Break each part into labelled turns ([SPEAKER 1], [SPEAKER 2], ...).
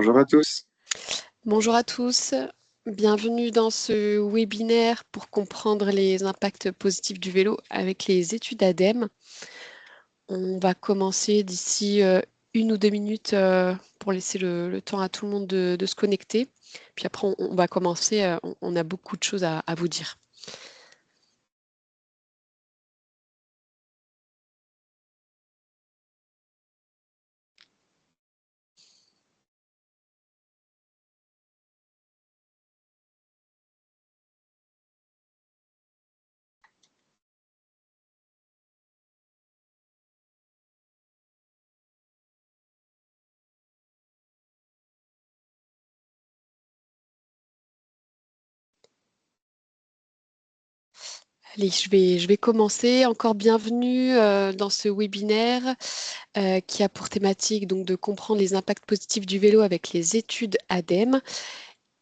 [SPEAKER 1] Bonjour à tous.
[SPEAKER 2] Bonjour à tous, bienvenue dans ce webinaire pour comprendre les impacts positifs du vélo avec les études ADEME. On va commencer d'ici 1 ou 2 minutes pour laisser le temps à tout le monde de se connecter. Puis après, on va commencer, on a beaucoup de choses à vous dire. Allez, je vais commencer. Encore bienvenue dans ce webinaire qui a pour thématique donc, de comprendre les impacts positifs du vélo avec les études ADEME.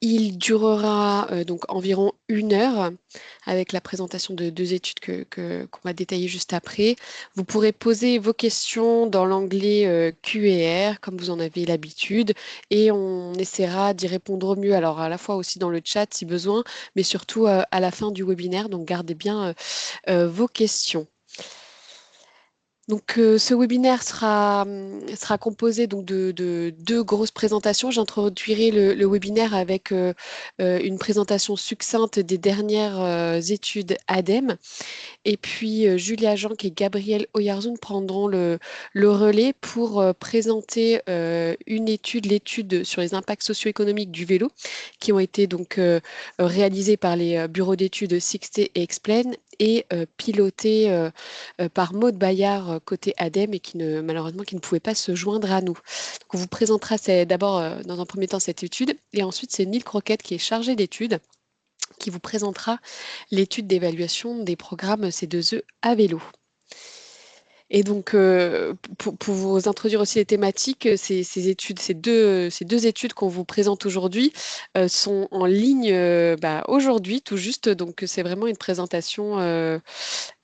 [SPEAKER 2] Il durera donc environ 1 heure avec la présentation de 2 études qu'on va détailler juste après. Vous pourrez poser vos questions dans l'onglet Q&R comme vous en avez l'habitude et on essaiera d'y répondre au mieux. Alors à la fois aussi dans le chat si besoin, mais surtout à la fin du webinaire. Donc gardez bien vos questions. Donc, ce webinaire sera composé donc, de 2 grosses présentations. J'introduirai le webinaire avec une présentation succincte des dernières études ADEME. Et puis, Julia Janck et Gabriel Oyarzun prendront le relais pour présenter l'étude sur les impacts socio-économiques du vélo, qui ont été donc réalisés par les bureaux d'études Sixté et Explain et pilotée par Maud Bayard côté ADEME et malheureusement qui ne pouvait pas se joindre à nous. Donc on vous présentera d'abord dans un premier temps cette étude et ensuite c'est Neil Croquette qui est chargé d'études qui vous présentera l'étude d'évaluation des programmes C2E à vélo. Et donc, pour vous introduire aussi les thématiques, ces études, ces deux études qu'on vous présente aujourd'hui sont en ligne aujourd'hui, tout juste. Donc, c'est vraiment une présentation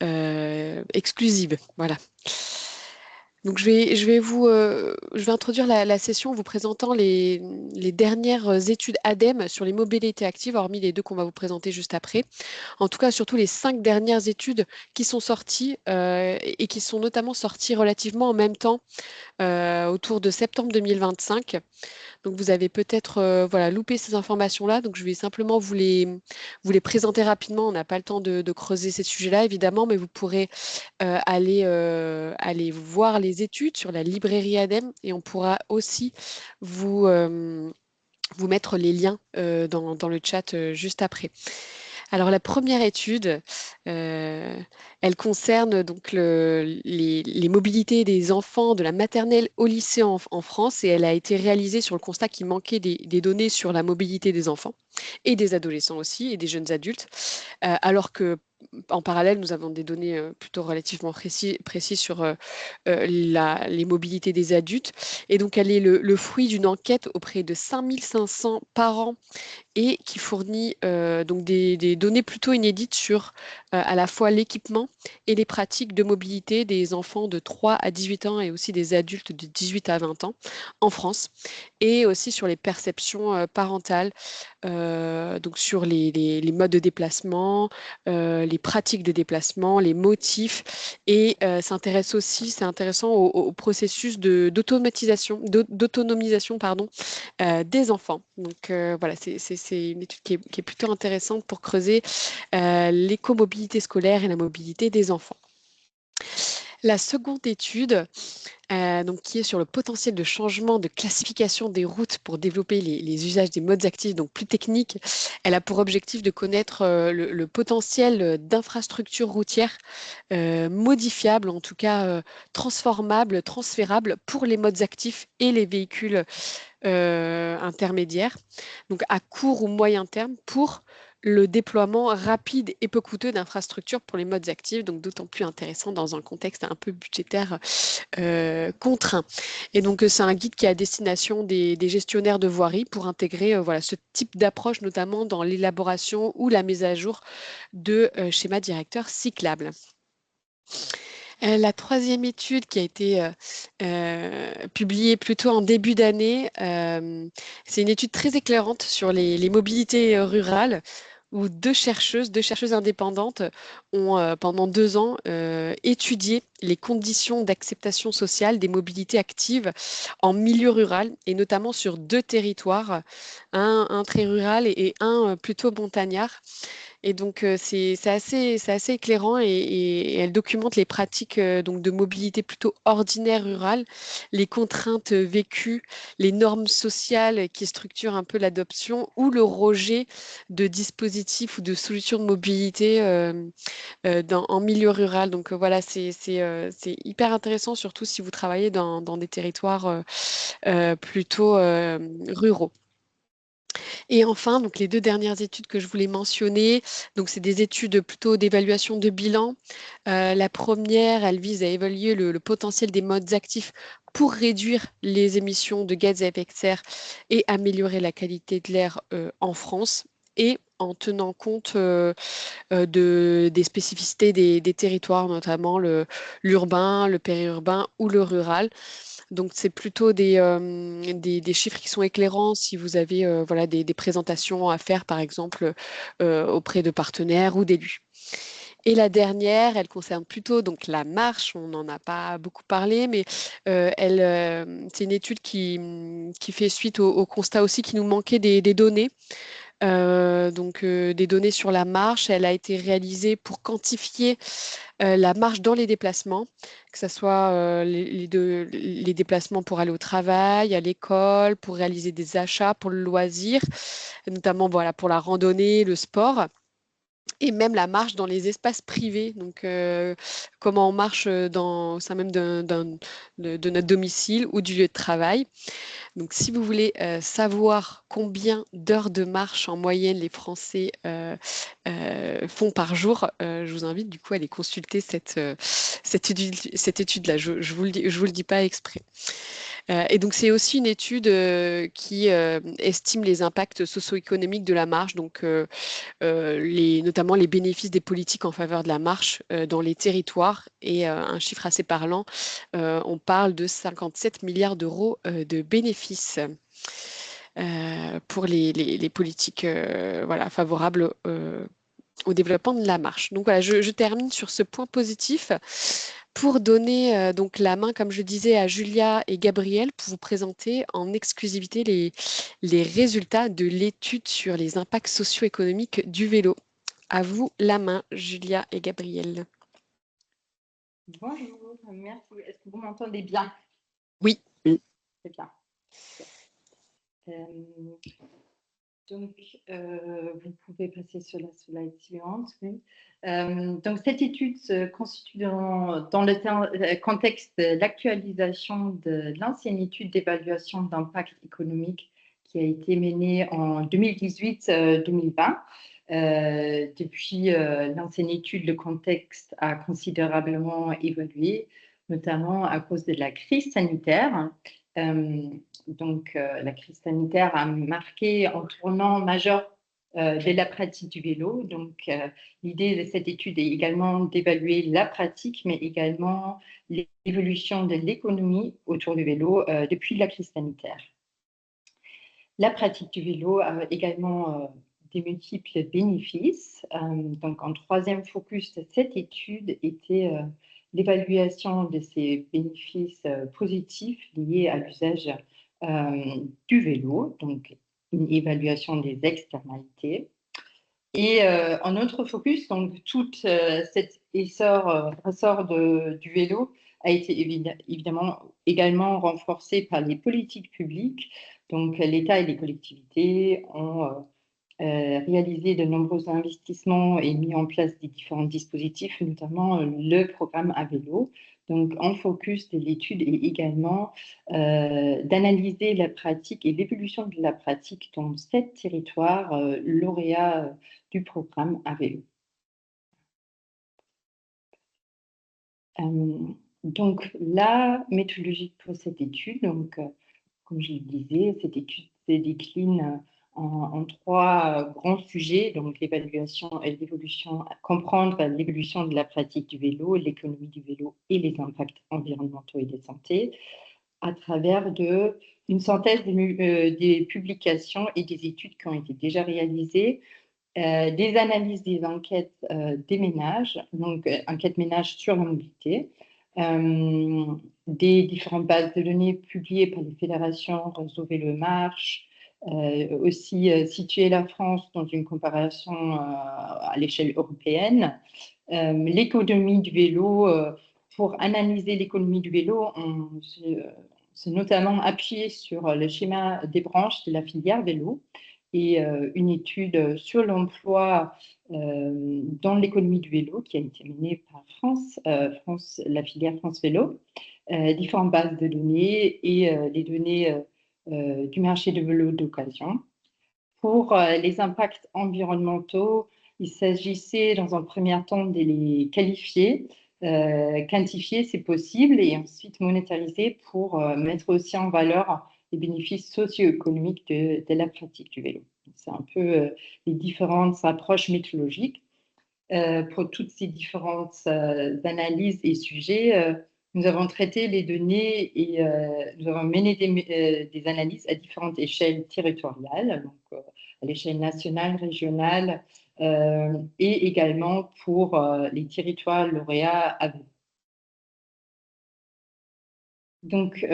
[SPEAKER 2] exclusive. Voilà. Donc, je vais introduire la session en vous présentant les dernières études ADEME sur les mobilités actives, hormis les 2 qu'on va vous présenter juste après. En tout cas, surtout les 5 dernières études qui sont sorties et qui sont notamment sorties relativement en même temps, autour de septembre 2025. Donc, vous avez peut-être voilà, loupé ces informations-là. Donc, je vais simplement vous les présenter rapidement. On n'a pas le temps de creuser ces sujets-là, évidemment, mais vous pourrez aller voir les études sur la librairie ADEME et on pourra aussi vous, vous mettre les liens dans le chat juste après. Alors la première étude, euh, elle concerne donc les mobilités des enfants de la maternelle au lycée en France et elle a été réalisée sur le constat qu'il manquait des données sur la mobilité des enfants et des adolescents aussi et des jeunes adultes, alors que en parallèle, nous avons des données plutôt relativement précises sur les mobilités des adultes. Et donc, elle est le fruit d'une enquête auprès de 5500 parents et qui fournit donc des données plutôt inédites sur à la fois l'équipement et les pratiques de mobilité des enfants de 3 à 18 ans et aussi des adultes de 18 à 20 ans en France et aussi sur les perceptions parentales, donc sur les modes de déplacement, les pratiques de déplacement, les motifs et s'intéresse aussi, c'est intéressant au processus d'automatisation, d'autonomisation, pardon, des enfants. Donc voilà, c'est une étude qui est plutôt intéressante pour creuser l'écomobilité scolaire et la mobilité des enfants. La seconde étude, donc, qui est sur le potentiel de changement de classification des routes pour développer les usages des modes actifs, donc plus techniques, elle a pour objectif de connaître le potentiel d'infrastructures routières modifiables, en tout cas transformables, transférables pour les modes actifs et les véhicules intermédiaires, donc à court ou moyen terme pour le déploiement rapide et peu coûteux d'infrastructures pour les modes actifs, donc d'autant plus intéressant dans un contexte un peu budgétaire contraint. Et donc c'est un guide qui est à destination des gestionnaires de voirie pour intégrer voilà, ce type d'approche, notamment dans l'élaboration ou la mise à jour de schémas directeurs cyclables. La troisième étude qui a été publiée plutôt en début d'année, c'est une étude très éclairante sur les mobilités rurales où deux chercheuses indépendantes ont pendant 2 ans étudié les conditions d'acceptation sociale des mobilités actives en milieu rural et notamment sur 2 territoires, un très rural et un plutôt montagnard. Et donc, c'est assez éclairant et elle documente les pratiques donc de mobilité plutôt ordinaire rurale, les contraintes vécues, les normes sociales qui structurent un peu l'adoption ou le rejet de dispositifs ou de solutions de mobilité en milieu rural. Donc, voilà, c'est hyper intéressant, surtout si vous travaillez dans des territoires plutôt ruraux. Et enfin, donc les 2 dernières études que je voulais mentionner, donc c'est des études plutôt d'évaluation de bilan. La première, elle vise à évaluer le potentiel des modes actifs pour réduire les émissions de gaz à effet de serre et améliorer la qualité de l'air en France. Et en tenant compte des spécificités des territoires, notamment l'urbain, le périurbain ou le rural. Donc, c'est plutôt des chiffres qui sont éclairants si vous avez voilà, des présentations à faire, par exemple, auprès de partenaires ou d'élus. Et la dernière, elle concerne plutôt donc la marche. On n'en a pas beaucoup parlé, mais c'est une étude qui fait suite au constat aussi qu'il nous manquait des données. Des données sur la marche. Elle a été réalisée pour quantifier la marche dans les déplacements, que ce soit les déplacements pour aller au travail, à l'école, pour réaliser des achats, pour le loisir, notamment voilà, pour la randonnée, le sport. Et même la marche dans les espaces privés, donc comment on marche au sein même de notre domicile ou du lieu de travail. Donc, si vous voulez savoir combien d'heures de marche en moyenne les Français font par jour, je vous invite du coup à aller consulter cette étude-là. Je vous le dis pas exprès. Et donc, c'est aussi une étude qui estime les impacts socio-économiques de la marche, donc notamment les bénéfices des politiques en faveur de la marche dans les territoires. Et un chiffre assez parlant, on parle de 57 milliards d'euros de bénéfices pour les politiques voilà, favorables au développement de la marche. Donc voilà, je termine sur ce point positif pour donner donc la main, comme je disais, à Julia et Gabriel pour vous présenter en exclusivité les résultats de l'étude sur les impacts socio-économiques du vélo. À vous la main, Julia et Gabriel.
[SPEAKER 1] Bonjour, merci. Est-ce que vous m'entendez bien?
[SPEAKER 2] Oui.
[SPEAKER 1] C'est bien. Euh, vous pouvez passer sur la slide suivante. Oui. Donc, cette étude se constitue dans le contexte de l'actualisation de l'ancienne étude d'évaluation d'impact économique qui a été menée en 2018-2020. Depuis l'ancienne étude, le contexte a considérablement évolué, notamment à cause de la crise sanitaire. La crise sanitaire a marqué un tournant majeur de la pratique du vélo. Donc, l'idée de cette étude est également d'évaluer la pratique, mais également l'évolution de l'économie autour du vélo depuis la crise sanitaire. La pratique du vélo a également des multiples bénéfices. Donc, un troisième focus de cette étude était l'évaluation de ces bénéfices positifs liés à l'usage du vélo, donc une évaluation des externalités. Et un autre focus, donc tout cet ressort du vélo a été évidemment également renforcé par les politiques publiques. Donc l'État et les collectivités ont réalisé de nombreux investissements et mis en place des différents dispositifs, notamment le programme à vélo. Donc, en focus de l'étude est également d'analyser la pratique et l'évolution de la pratique dans 7 territoires lauréats du programme à vélo. Donc, la méthodologie pour cette étude, donc, comme je le disais, cette étude se décline en trois grands sujets, donc l'évaluation et l'évolution, comprendre l'évolution de la pratique du vélo, l'économie du vélo et les impacts environnementaux et de santé, à travers une synthèse des publications et des études qui ont été déjà réalisées, des analyses des enquêtes des ménages, donc enquêtes ménages sur la mobilité, des différentes bases de données publiées par les fédérations Réseau Vélo et Marche, aussi situer la France dans une comparaison à l'échelle européenne, l'économie du vélo. Pour analyser l'économie du vélo, on s'est notamment appuyé sur le schéma des branches de la filière vélo et une étude sur l'emploi dans l'économie du vélo qui a été menée par la filière France Vélo, différentes bases de données et les données du marché de vélo d'occasion. Pour les impacts environnementaux, il s'agissait dans un premier temps de les qualifier, quantifier, c'est possible, et ensuite monétariser pour mettre aussi en valeur les bénéfices socio-économiques de la pratique du vélo. C'est un peu les différentes approches méthodologiques. Pour toutes ces différentes analyses et sujets, nous avons traité les données et nous avons mené des analyses à différentes échelles territoriales, donc à l'échelle nationale, régionale, et également pour les territoires lauréats à vélo. Donc,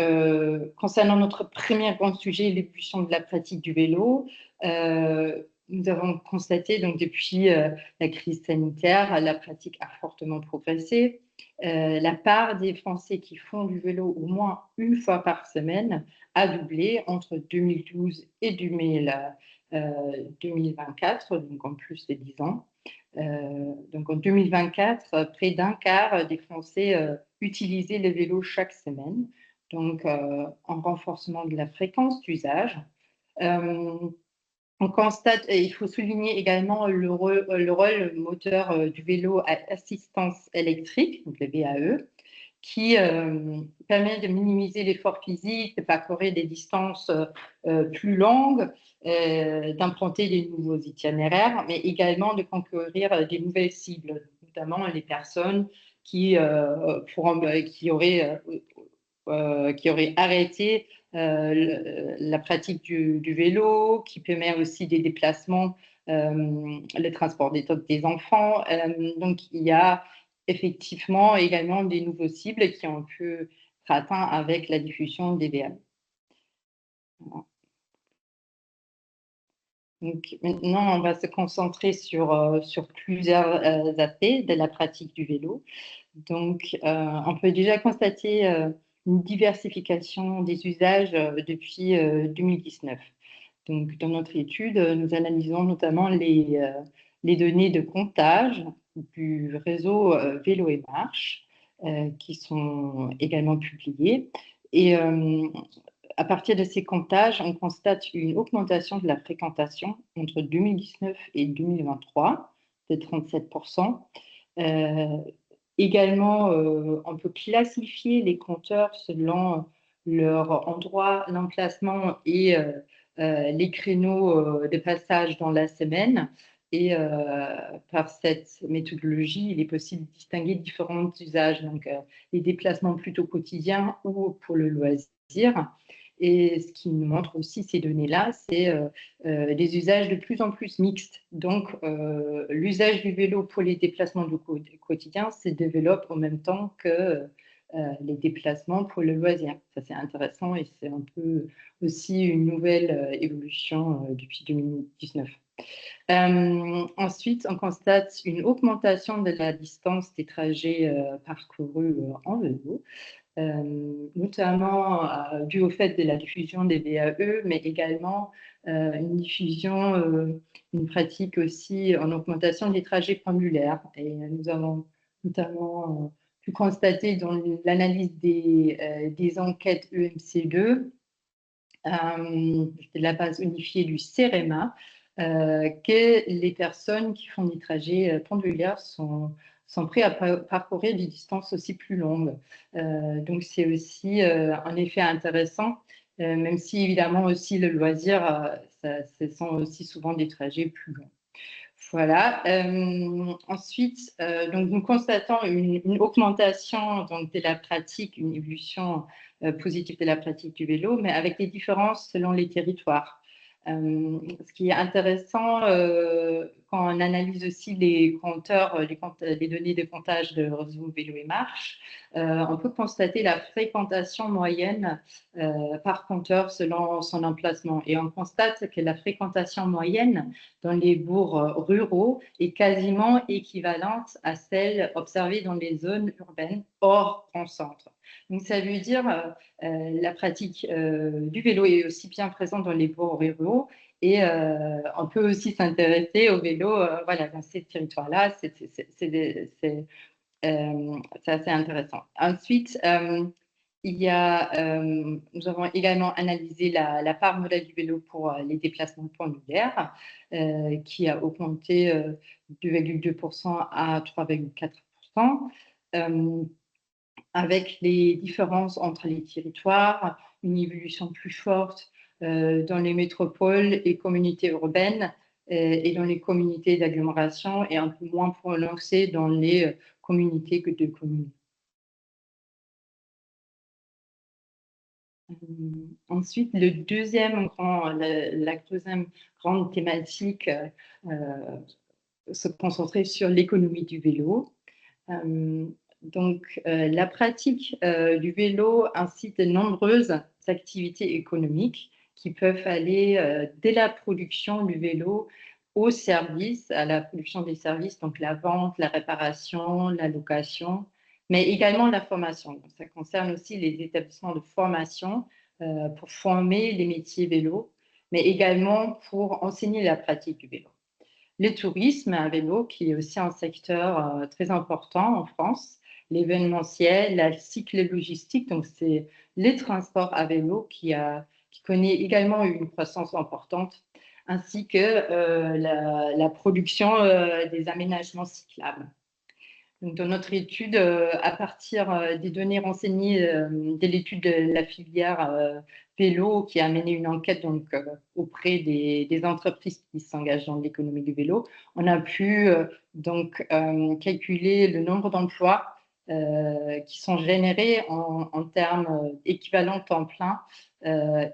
[SPEAKER 1] concernant notre premier grand sujet, l'évolution de la pratique du vélo, nous avons constaté donc depuis la crise sanitaire, la pratique a fortement progressé. La part des Français qui font du vélo au moins une fois par semaine a doublé entre 2012 et 2024, donc en plus de 10 ans. Donc en 2024, près d'un quart des Français utilisaient le vélo chaque semaine, donc en renforcement de la fréquence d'usage. On constate, et il faut souligner également le rôle moteur du vélo à assistance électrique, donc le VAE, qui permet de minimiser l'effort physique, de parcourir des distances plus longues, d'emprunter des nouveaux itinéraires, mais également de concourir des nouvelles cibles, notamment les personnes qui auraient arrêté la pratique du vélo, qui permet aussi des déplacements, le transport des enfants. Donc, il y a effectivement également des nouveaux cibles qui ont pu être atteints avec la diffusion des VA. Voilà. Donc, maintenant, on va se concentrer sur plusieurs aspects de la pratique du vélo. Donc, on peut déjà constater une diversification des usages depuis 2019. Donc, dans notre étude, nous analysons notamment les données de comptage du réseau Vélo et Marche qui sont également publiées. Et à partir de ces comptages, on constate une augmentation de la fréquentation entre 2019 et 2023 de 37%. Également, on peut classifier les compteurs selon leur endroit, l'emplacement et les créneaux de passage dans la semaine. Et par cette méthodologie, il est possible de distinguer différents usages, donc les déplacements plutôt quotidiens ou pour le loisir. Et ce qui nous montre aussi ces données-là, c'est des usages de plus en plus mixtes. Donc, l'usage du vélo pour les déplacements du quotidien se développe en même temps que les déplacements pour le loisir. Ça, c'est intéressant et c'est un peu aussi une nouvelle évolution depuis 2019. Ensuite, on constate une augmentation de la distance des trajets parcourus en vélo. Notamment dû au fait de la diffusion des VAE, mais également une diffusion, une pratique aussi en augmentation des trajets pendulaires. Et nous avons notamment pu constater dans l'analyse des enquêtes EMC2, de la base unifiée du CEREMA, que les personnes qui font des trajets pendulaires sont prêts à parcourir des distances aussi plus longues. Donc, c'est aussi un effet intéressant, même si évidemment aussi le loisir, ce sont aussi souvent des trajets plus longs. Voilà. Ensuite, donc nous constatons une augmentation donc, de la pratique, une évolution positive de la pratique du vélo, mais avec des différences selon les territoires. Ce qui est intéressant quand on analyse aussi les compteurs, les données de comptage de réseau vélo et marche, on peut constater la fréquentation moyenne par compteur selon son emplacement. Et on constate que la fréquentation moyenne dans les bourgs ruraux est quasiment équivalente à celle observée dans les zones urbaines hors grand centre. Donc ça veut dire la pratique du vélo est aussi bien présente dans les bourgs ruraux et on peut aussi s'intéresser au vélo voilà, dans ces territoires-là. C'est assez intéressant. Ensuite, nous avons également analysé la part modale du vélo pour les déplacements pendulaires, qui a augmenté 2,2% à 3,4%, avec les différences entre les territoires, une évolution plus forte dans les métropoles et communautés urbaines et dans les communautés d'agglomération et un peu moins prononcée dans les communautés que de communes. Ensuite, la deuxième grande thématique se concentrait sur l'économie du vélo. Donc, la pratique du vélo incite de nombreuses activités économiques qui peuvent aller dès la production du vélo au service, à la production des services, donc la vente, la réparation, la location, mais également la formation. Donc, ça concerne aussi les établissements de formation pour former les métiers vélo, mais également pour enseigner la pratique du vélo. Le tourisme à vélo, qui est aussi un secteur très important en France, l'événementiel, la cyclo-logistique, donc c'est les transports à vélo qui connaît également une croissance importante, ainsi que la production des aménagements cyclables. Donc, dans notre étude, à partir des données renseignées de l'étude de la filière vélo, qui a mené une enquête donc, auprès des entreprises qui s'engagent dans l'économie du vélo, on a pu donc calculer le nombre d'emplois qui sont générés en termes équivalents temps plein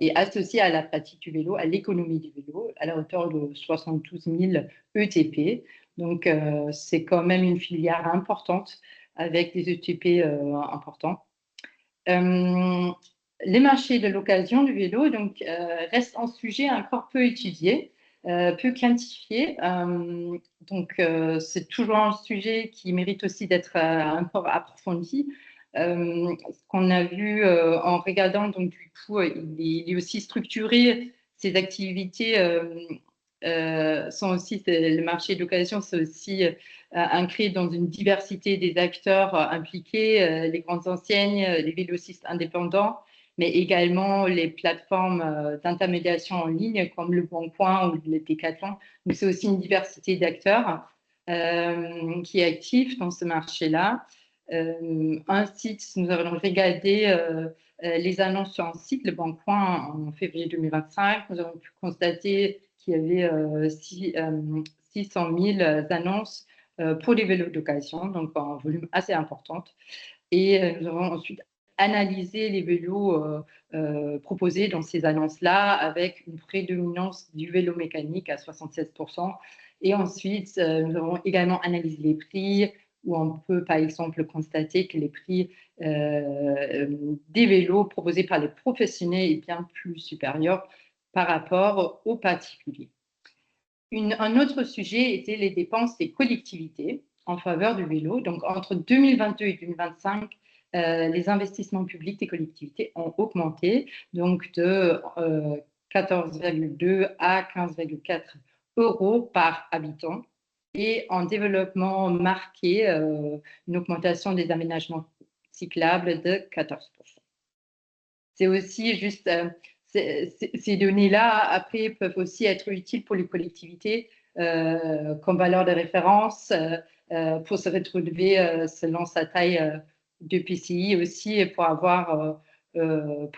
[SPEAKER 1] et associés à la pratique du vélo, à l'économie du vélo, à la hauteur de 72 000 ETP. Donc, c'est quand même une filière importante avec des ETP importants. Les marchés de l'occasion du vélo donc, restent un sujet encore peu étudié, peu quantifié. Donc, c'est toujours un sujet qui mérite aussi d'être un peu approfondi. Ce qu'on a vu en regardant, donc, du coup, il est aussi structuré, ces activités sont aussi, le marché d'occasion, c'est aussi ancré dans une diversité des acteurs impliqués, les grandes enseignes, les vélocistes indépendants, mais également les plateformes d'intermédiation en ligne comme le Bon Coin ou le Decathlon. Donc, c'est aussi une diversité d'acteurs qui est actif dans ce marché-là. Un site, nous avons regardé les annonces sur un site, le Bon Coin, en février 2025. Nous avons pu constater qu'il y avait 600 000 annonces pour les vélos d'occasion, donc en volume assez important. Et nous avons ensuite analysé les vélos proposés dans ces annonces-là avec une prédominance du vélo mécanique à 76%. Et ensuite, nous avons également analysé les prix, où on peut par exemple constater que les prix des vélos proposés par les professionnels est bien plus supérieur par rapport aux particuliers. Un autre sujet était les dépenses des collectivités en faveur du vélo. Donc, entre 2022 et 2025, les investissements publics des collectivités ont augmenté, donc de 14,2 à 15,4 euros par habitant. Et en développement marqué, une augmentation des aménagements cyclables de 14%. C'est aussi juste, ces données-là, après, peuvent aussi être utiles pour les collectivités comme valeur de référence pour se retrouver selon sa taille de PCI aussi et pour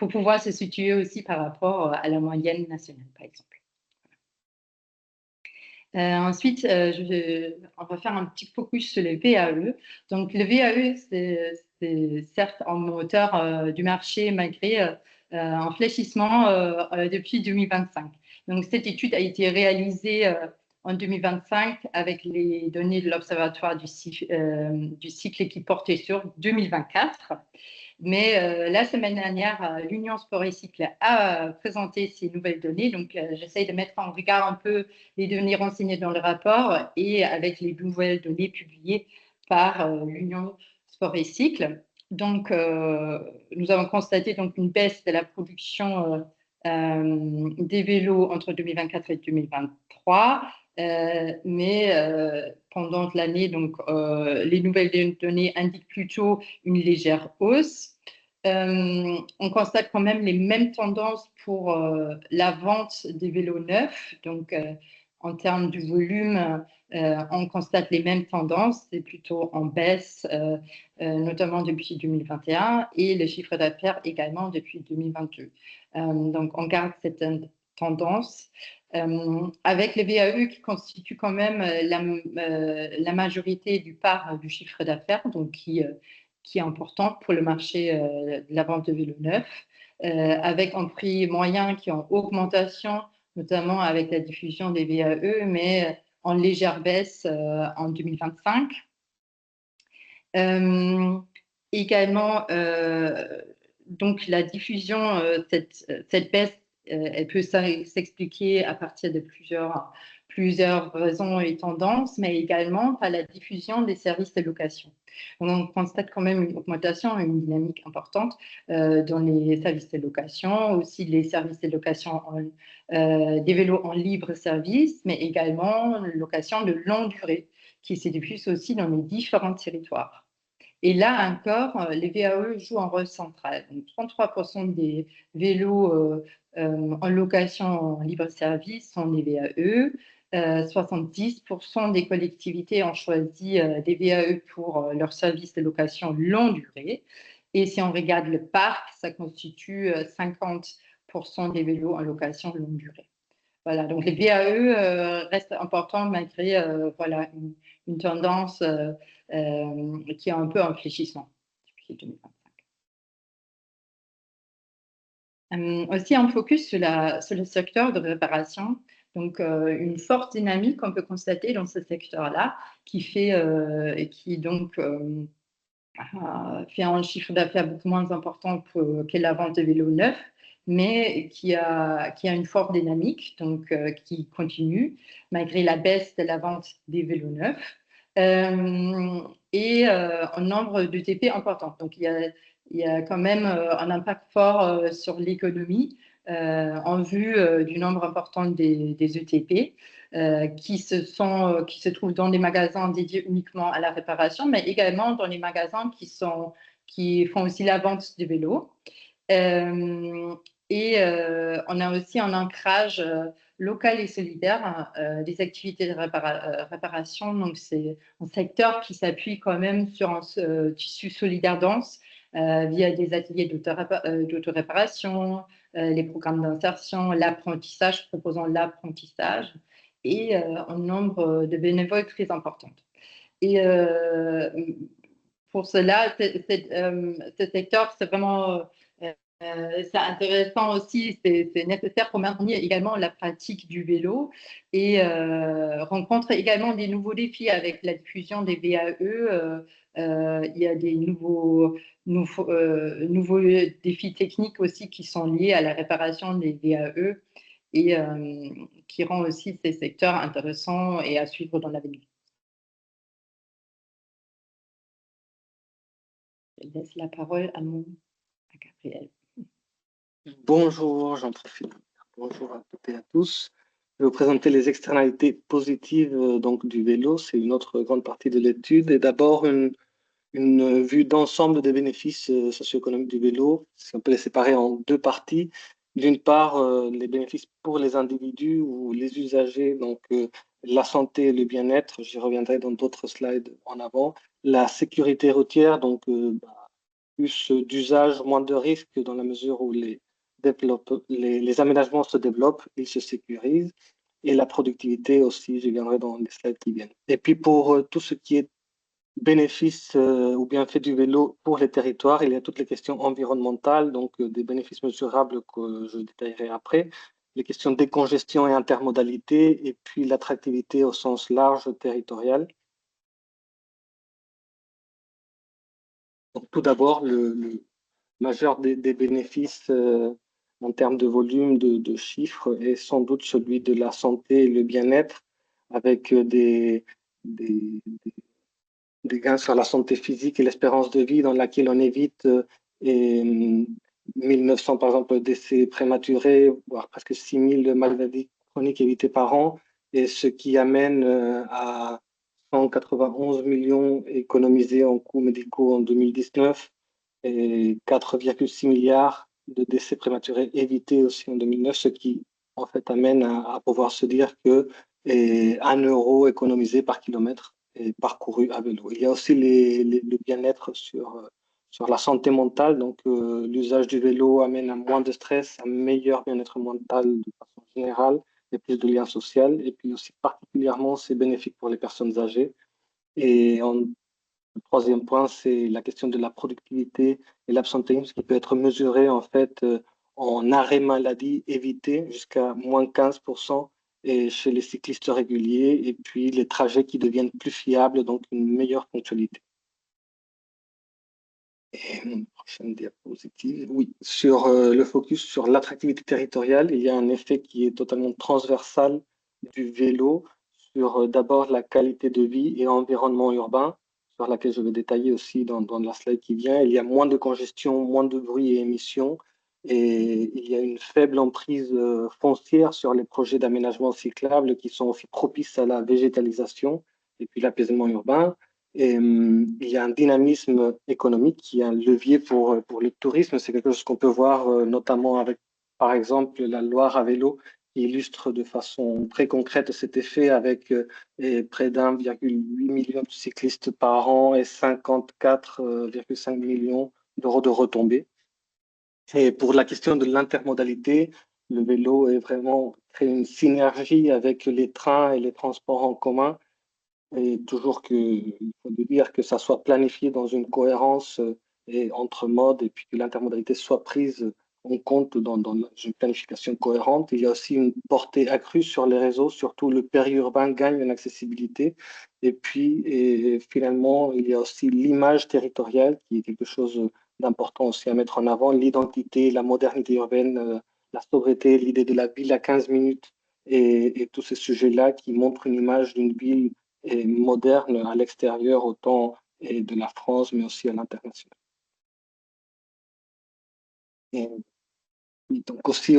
[SPEAKER 1] pouvoir se situer aussi par rapport à la moyenne nationale, par exemple. Ensuite, on va faire un petit focus sur le VAE. Donc, le VAE, c'est certes un moteur du marché malgré un fléchissement depuis 2025. Donc, cette étude a été réalisée en 2025 avec les données de l'Observatoire du cycle qui portait sur 2024. Mais la semaine dernière, l'Union Sport et Cycle a présenté ces nouvelles données. Donc, j'essaye de mettre en regard un peu les données renseignées dans le rapport et avec les nouvelles données publiées par l'Union Sport et Cycle. Donc, nous avons constaté donc, une baisse de la production des vélos entre 2024 et 2023. Mais pendant l'année, donc, les nouvelles données indiquent plutôt une légère hausse. On constate quand même les mêmes tendances pour la vente des vélos neufs. Donc, en termes du volume, on constate les mêmes tendances. C'est plutôt en baisse, notamment depuis 2021 et le chiffre d'affaires également depuis 2022. Donc, on garde cette tendance. Avec les VAE qui constituent quand même la majorité du part du chiffre d'affaires, donc qui est importante pour le marché de la vente de vélos neufs, avec un prix moyen qui est en augmentation, notamment avec la diffusion des VAE, mais en légère baisse en 2025. Également, donc la diffusion, cette baisse, elle peut s'expliquer à partir de plusieurs raisons et tendances, mais également par la diffusion des services de location. On constate quand même une augmentation, une dynamique importante dans les services de location, aussi les services de location des vélos en libre service, mais également location de longue durée qui se diffuse aussi dans les différents territoires. Et là encore, les VAE jouent un rôle central. Donc, 33% des vélos en location en libre service sont des VAE. 70% des collectivités ont choisi des VAE pour leur service de location longue durée. Et si on regarde le parc, ça constitue 50% des vélos en location longue durée. Voilà, donc les VAE restent importants malgré voilà, une tendance qui est un peu en fléchissement depuis 2025. Aussi, un focus sur le secteur de réparation. Donc, une forte dynamique qu'on peut constater dans ce secteur-là qui donc fait un chiffre d'affaires beaucoup moins important que la vente de vélos neufs, mais qui a une forte dynamique, donc qui continue malgré la baisse de la vente des vélos neufs et un nombre de TP important. Donc il y a quand même un impact fort sur l'économie en vue du nombre important des ETP. Qui se trouvent dans des magasins dédiés uniquement à la réparation, mais également dans les magasins qui font aussi la vente de vélos. On a aussi un ancrage local et solidaire des activités de réparation. Donc, c'est un secteur qui s'appuie quand même sur un tissu solidaire dense via des ateliers d'autoréparation, les programmes d'insertion, l'apprentissage, proposant l'apprentissage et un nombre de bénévoles très important. Et pour cela, ce secteur, c'est vraiment c'est intéressant aussi, c'est nécessaire pour maintenir également la pratique du vélo et rencontre également des nouveaux défis avec la diffusion des VAE. Il y a des nouveaux défis techniques aussi qui sont liés à la réparation des VAE et qui rend aussi ces secteurs intéressants et à suivre dans l'avenir. Je laisse la parole à Gabriel.
[SPEAKER 3] Bonjour, j'en profite. Bonjour à toutes et à tous. Je vais vous présenter les externalités positives donc, du vélo. C'est une autre grande partie de l'étude. Et d'abord, une vue d'ensemble des bénéfices socio-économiques du vélo. Si on peut les séparer en deux parties. D'une part, les bénéfices pour les individus ou les usagers, donc la santé et le bien-être. J'y reviendrai dans d'autres slides en avant. La sécurité routière, donc plus d'usage, moins de risques dans la mesure où les aménagements se développent, ils se sécurisent. et la productivité aussi, je viendrai dans les slides qui viennent. Et puis pour tout ce qui est bénéfices ou bienfaits du vélo pour les territoires, il y a toutes les questions environnementales, donc des bénéfices mesurables que je détaillerai après, les questions de décongestion et intermodalité, et puis l'attractivité au sens large territorial. Donc, tout d'abord, le majeur des bénéfices en termes de volume, de chiffres, est sans doute celui de la santé et le bien-être, avec des, des gains sur la santé physique et l'espérance de vie, dans laquelle on évite 1900, par exemple, décès prématurés, voire presque 6000 maladies chroniques évitées par an, et ce qui amène à 191 millions économisés en coûts médicaux en 2019 et 4,6 milliards de décès prématurés évités aussi en 2009, ce qui en fait amène à pouvoir se dire que 1 euro économisé par kilomètre est parcouru à vélo. Il y a aussi le bien-être sur la santé mentale. Donc, l'usage du vélo amène à moins de stress, un meilleur bien-être mental de façon générale et plus de liens sociaux. Et puis aussi, particulièrement, c'est bénéfique pour les personnes âgées. Et le troisième point, c'est la question de la productivité et l'absentéisme qui peut être mesuré en fait en arrêt maladie évité jusqu'à moins 15% et chez les cyclistes réguliers, et puis les trajets qui deviennent plus fiables, donc une meilleure ponctualité. Et une prochaine diapositive. Oui, sur le focus sur l'attractivité territoriale, il y a un effet qui est totalement transversal du vélo sur d'abord la qualité de vie et environnement urbain, sur laquelle je vais détailler aussi dans la slide qui vient. Il y a moins de congestion, moins de bruit et émissions, et il y a une faible emprise foncière sur les projets d'aménagement cyclable qui sont aussi propices à la végétalisation et puis l'apaisement urbain. Et il y a un dynamisme économique qui est un levier pour le tourisme. C'est quelque chose qu'on peut voir notamment avec, par exemple, la Loire à vélo, qui illustre de façon très concrète cet effet avec près d'1,8 million de cyclistes par an et 54,5 millions d'euros de retombées. Et pour la question de l'intermodalité, le vélo est vraiment créé une synergie avec les trains et les transports en commun, et toujours il faut dire que ça soit planifié dans une cohérence et entre modes, et puis que l'intermodalité soit prise en compte dans une planification cohérente. Il y a aussi une portée accrue sur les réseaux, surtout le périurbain gagne en accessibilité. Et finalement, il y a aussi l'image territoriale qui est quelque chose d'important aussi à mettre en avant, l'identité, la modernité urbaine, la sobriété, l'idée de la ville à 15 minutes et tous ces sujets-là qui montrent une image d'une ville et moderne à l'extérieur autant et de la France, mais aussi à l'international. Donc aussi,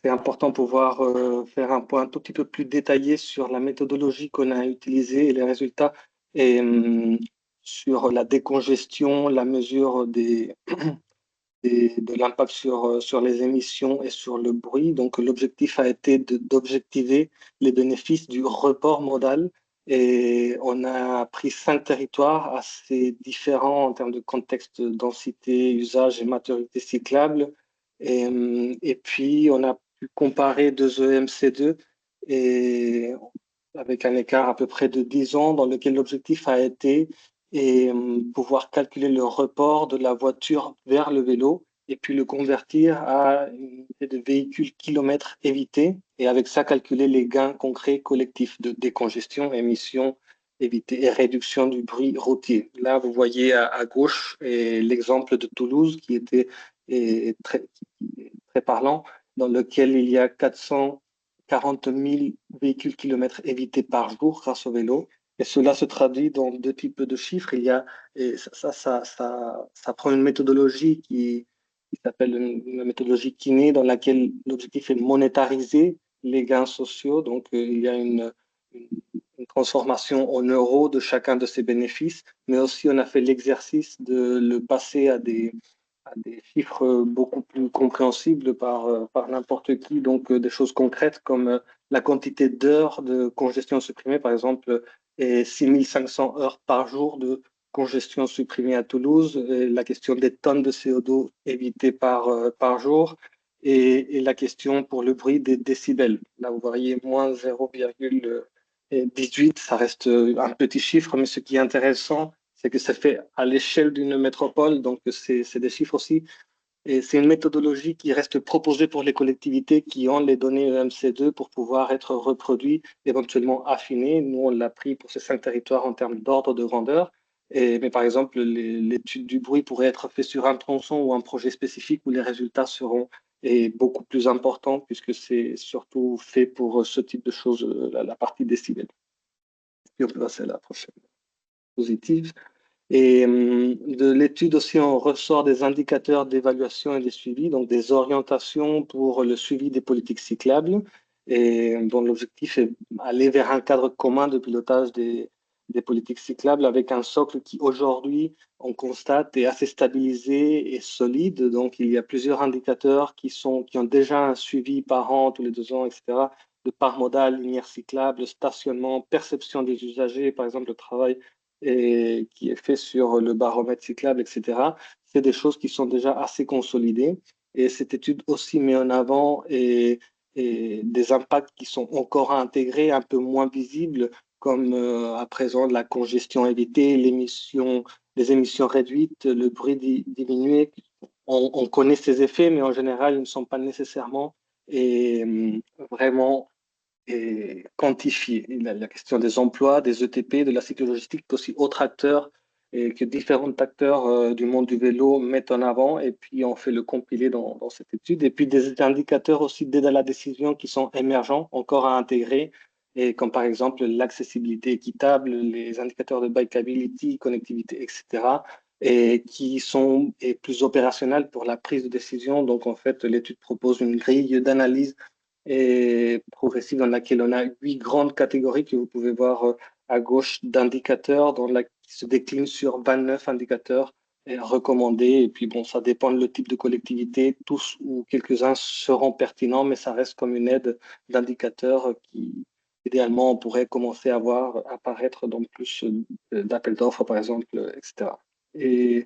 [SPEAKER 3] c'est important de pouvoir faire un point un tout petit peu plus détaillé sur la méthodologie qu'on a utilisée et les résultats et sur la décongestion, la mesure de l'impact sur les émissions et sur le bruit. Donc, l'objectif a été d'objectiver les bénéfices du report modal. Et on a pris 5 territoires assez différents en termes de contexte, densité, usage et maturité cyclable. Et puis, on a pu comparer 2 EMC2 et avec un écart à peu près de 10 ans dans lequel l'objectif a été et pouvoir calculer le report de la voiture vers le vélo et puis le convertir à une unité de véhicule kilomètres évités et avec ça calculer les gains concrets collectifs de décongestion, émissions évitées et réduction du bruit routier. Là, vous voyez à gauche l'exemple de Toulouse qui était très parlant, dans lequel il y a 440 000 véhicules kilomètres évités par jour grâce au vélo. Et cela se traduit dans 2 types de chiffres. Et ça prend une méthodologie qui s'appelle une méthodologie Kiné, dans laquelle l'objectif est de monétariser les gains sociaux. Donc, il y a une transformation en euros de chacun de ces bénéfices, mais aussi on a fait l'exercice de le passer à des chiffres beaucoup plus compréhensibles par n'importe qui, donc des choses concrètes comme la quantité d'heures de congestion supprimée, par exemple, est 6500 heures par jour de congestion supprimée à Toulouse, et la question des tonnes de CO2 évitées par jour, et la question pour le bruit des décibels. Là, vous voyez moins 0,18, ça reste un petit chiffre, mais ce qui est intéressant, c'est que ça fait à l'échelle d'une métropole, donc c'est des chiffres aussi. Et c'est une méthodologie qui reste proposée pour les collectivités qui ont les données EMC2 pour pouvoir être reproduits, éventuellement affinés. Nous, on l'a pris pour ces 5 territoires en termes d'ordre de grandeur. Mais par exemple, l'étude du bruit pourrait être faite sur un tronçon ou un projet spécifique où les résultats seront beaucoup plus importants puisque c'est surtout fait pour ce type de choses, la partie décibels. Puis on peut passer à la prochaine positive. Et de l'étude aussi, on ressort des indicateurs d'évaluation et de suivi, donc des orientations pour le suivi des politiques cyclables, et dont l'objectif est d'aller vers un cadre commun de pilotage des politiques cyclables avec un socle qui aujourd'hui, on constate, est assez stabilisé et solide. Donc, il y a plusieurs indicateurs qui ont déjà un suivi par an, tous les 2 ans, etc., de part modale, linéaire cyclable, stationnement, perception des usagers, par exemple, le travail et qui est fait sur le baromètre cyclable, etc. C'est des choses qui sont déjà assez consolidées. Et cette étude aussi met en avant des impacts qui sont encore à intégrer, un peu moins visibles, comme à présent la congestion évitée, les émissions réduites, le bruit diminué. On connaît ces effets, mais en général, ils ne sont pas nécessairement vraiment quantifier la question des emplois, des ETP, de la cyclo-logistique, mais aussi autres acteurs et que différents acteurs du monde du vélo mettent en avant. Et puis, on fait le compilé dans cette étude. Et puis, des indicateurs aussi d'aide à la décision qui sont émergents, encore à intégrer, et comme par exemple l'accessibilité équitable, les indicateurs de bikeability, connectivité, etc., et qui sont plus opérationnels pour la prise de décision. Donc, en fait, l'étude propose une grille d'analyse et progressive dans laquelle on a 8 grandes catégories que vous pouvez voir à gauche d'indicateurs qui se déclinent sur 29 indicateurs recommandés. Et puis bon, ça dépend le type de collectivité. Tous ou quelques-uns seront pertinents, mais ça reste comme une aide d'indicateurs qui, idéalement, on pourrait commencer à voir apparaître dans plus d'appels d'offres, par exemple, etc. Et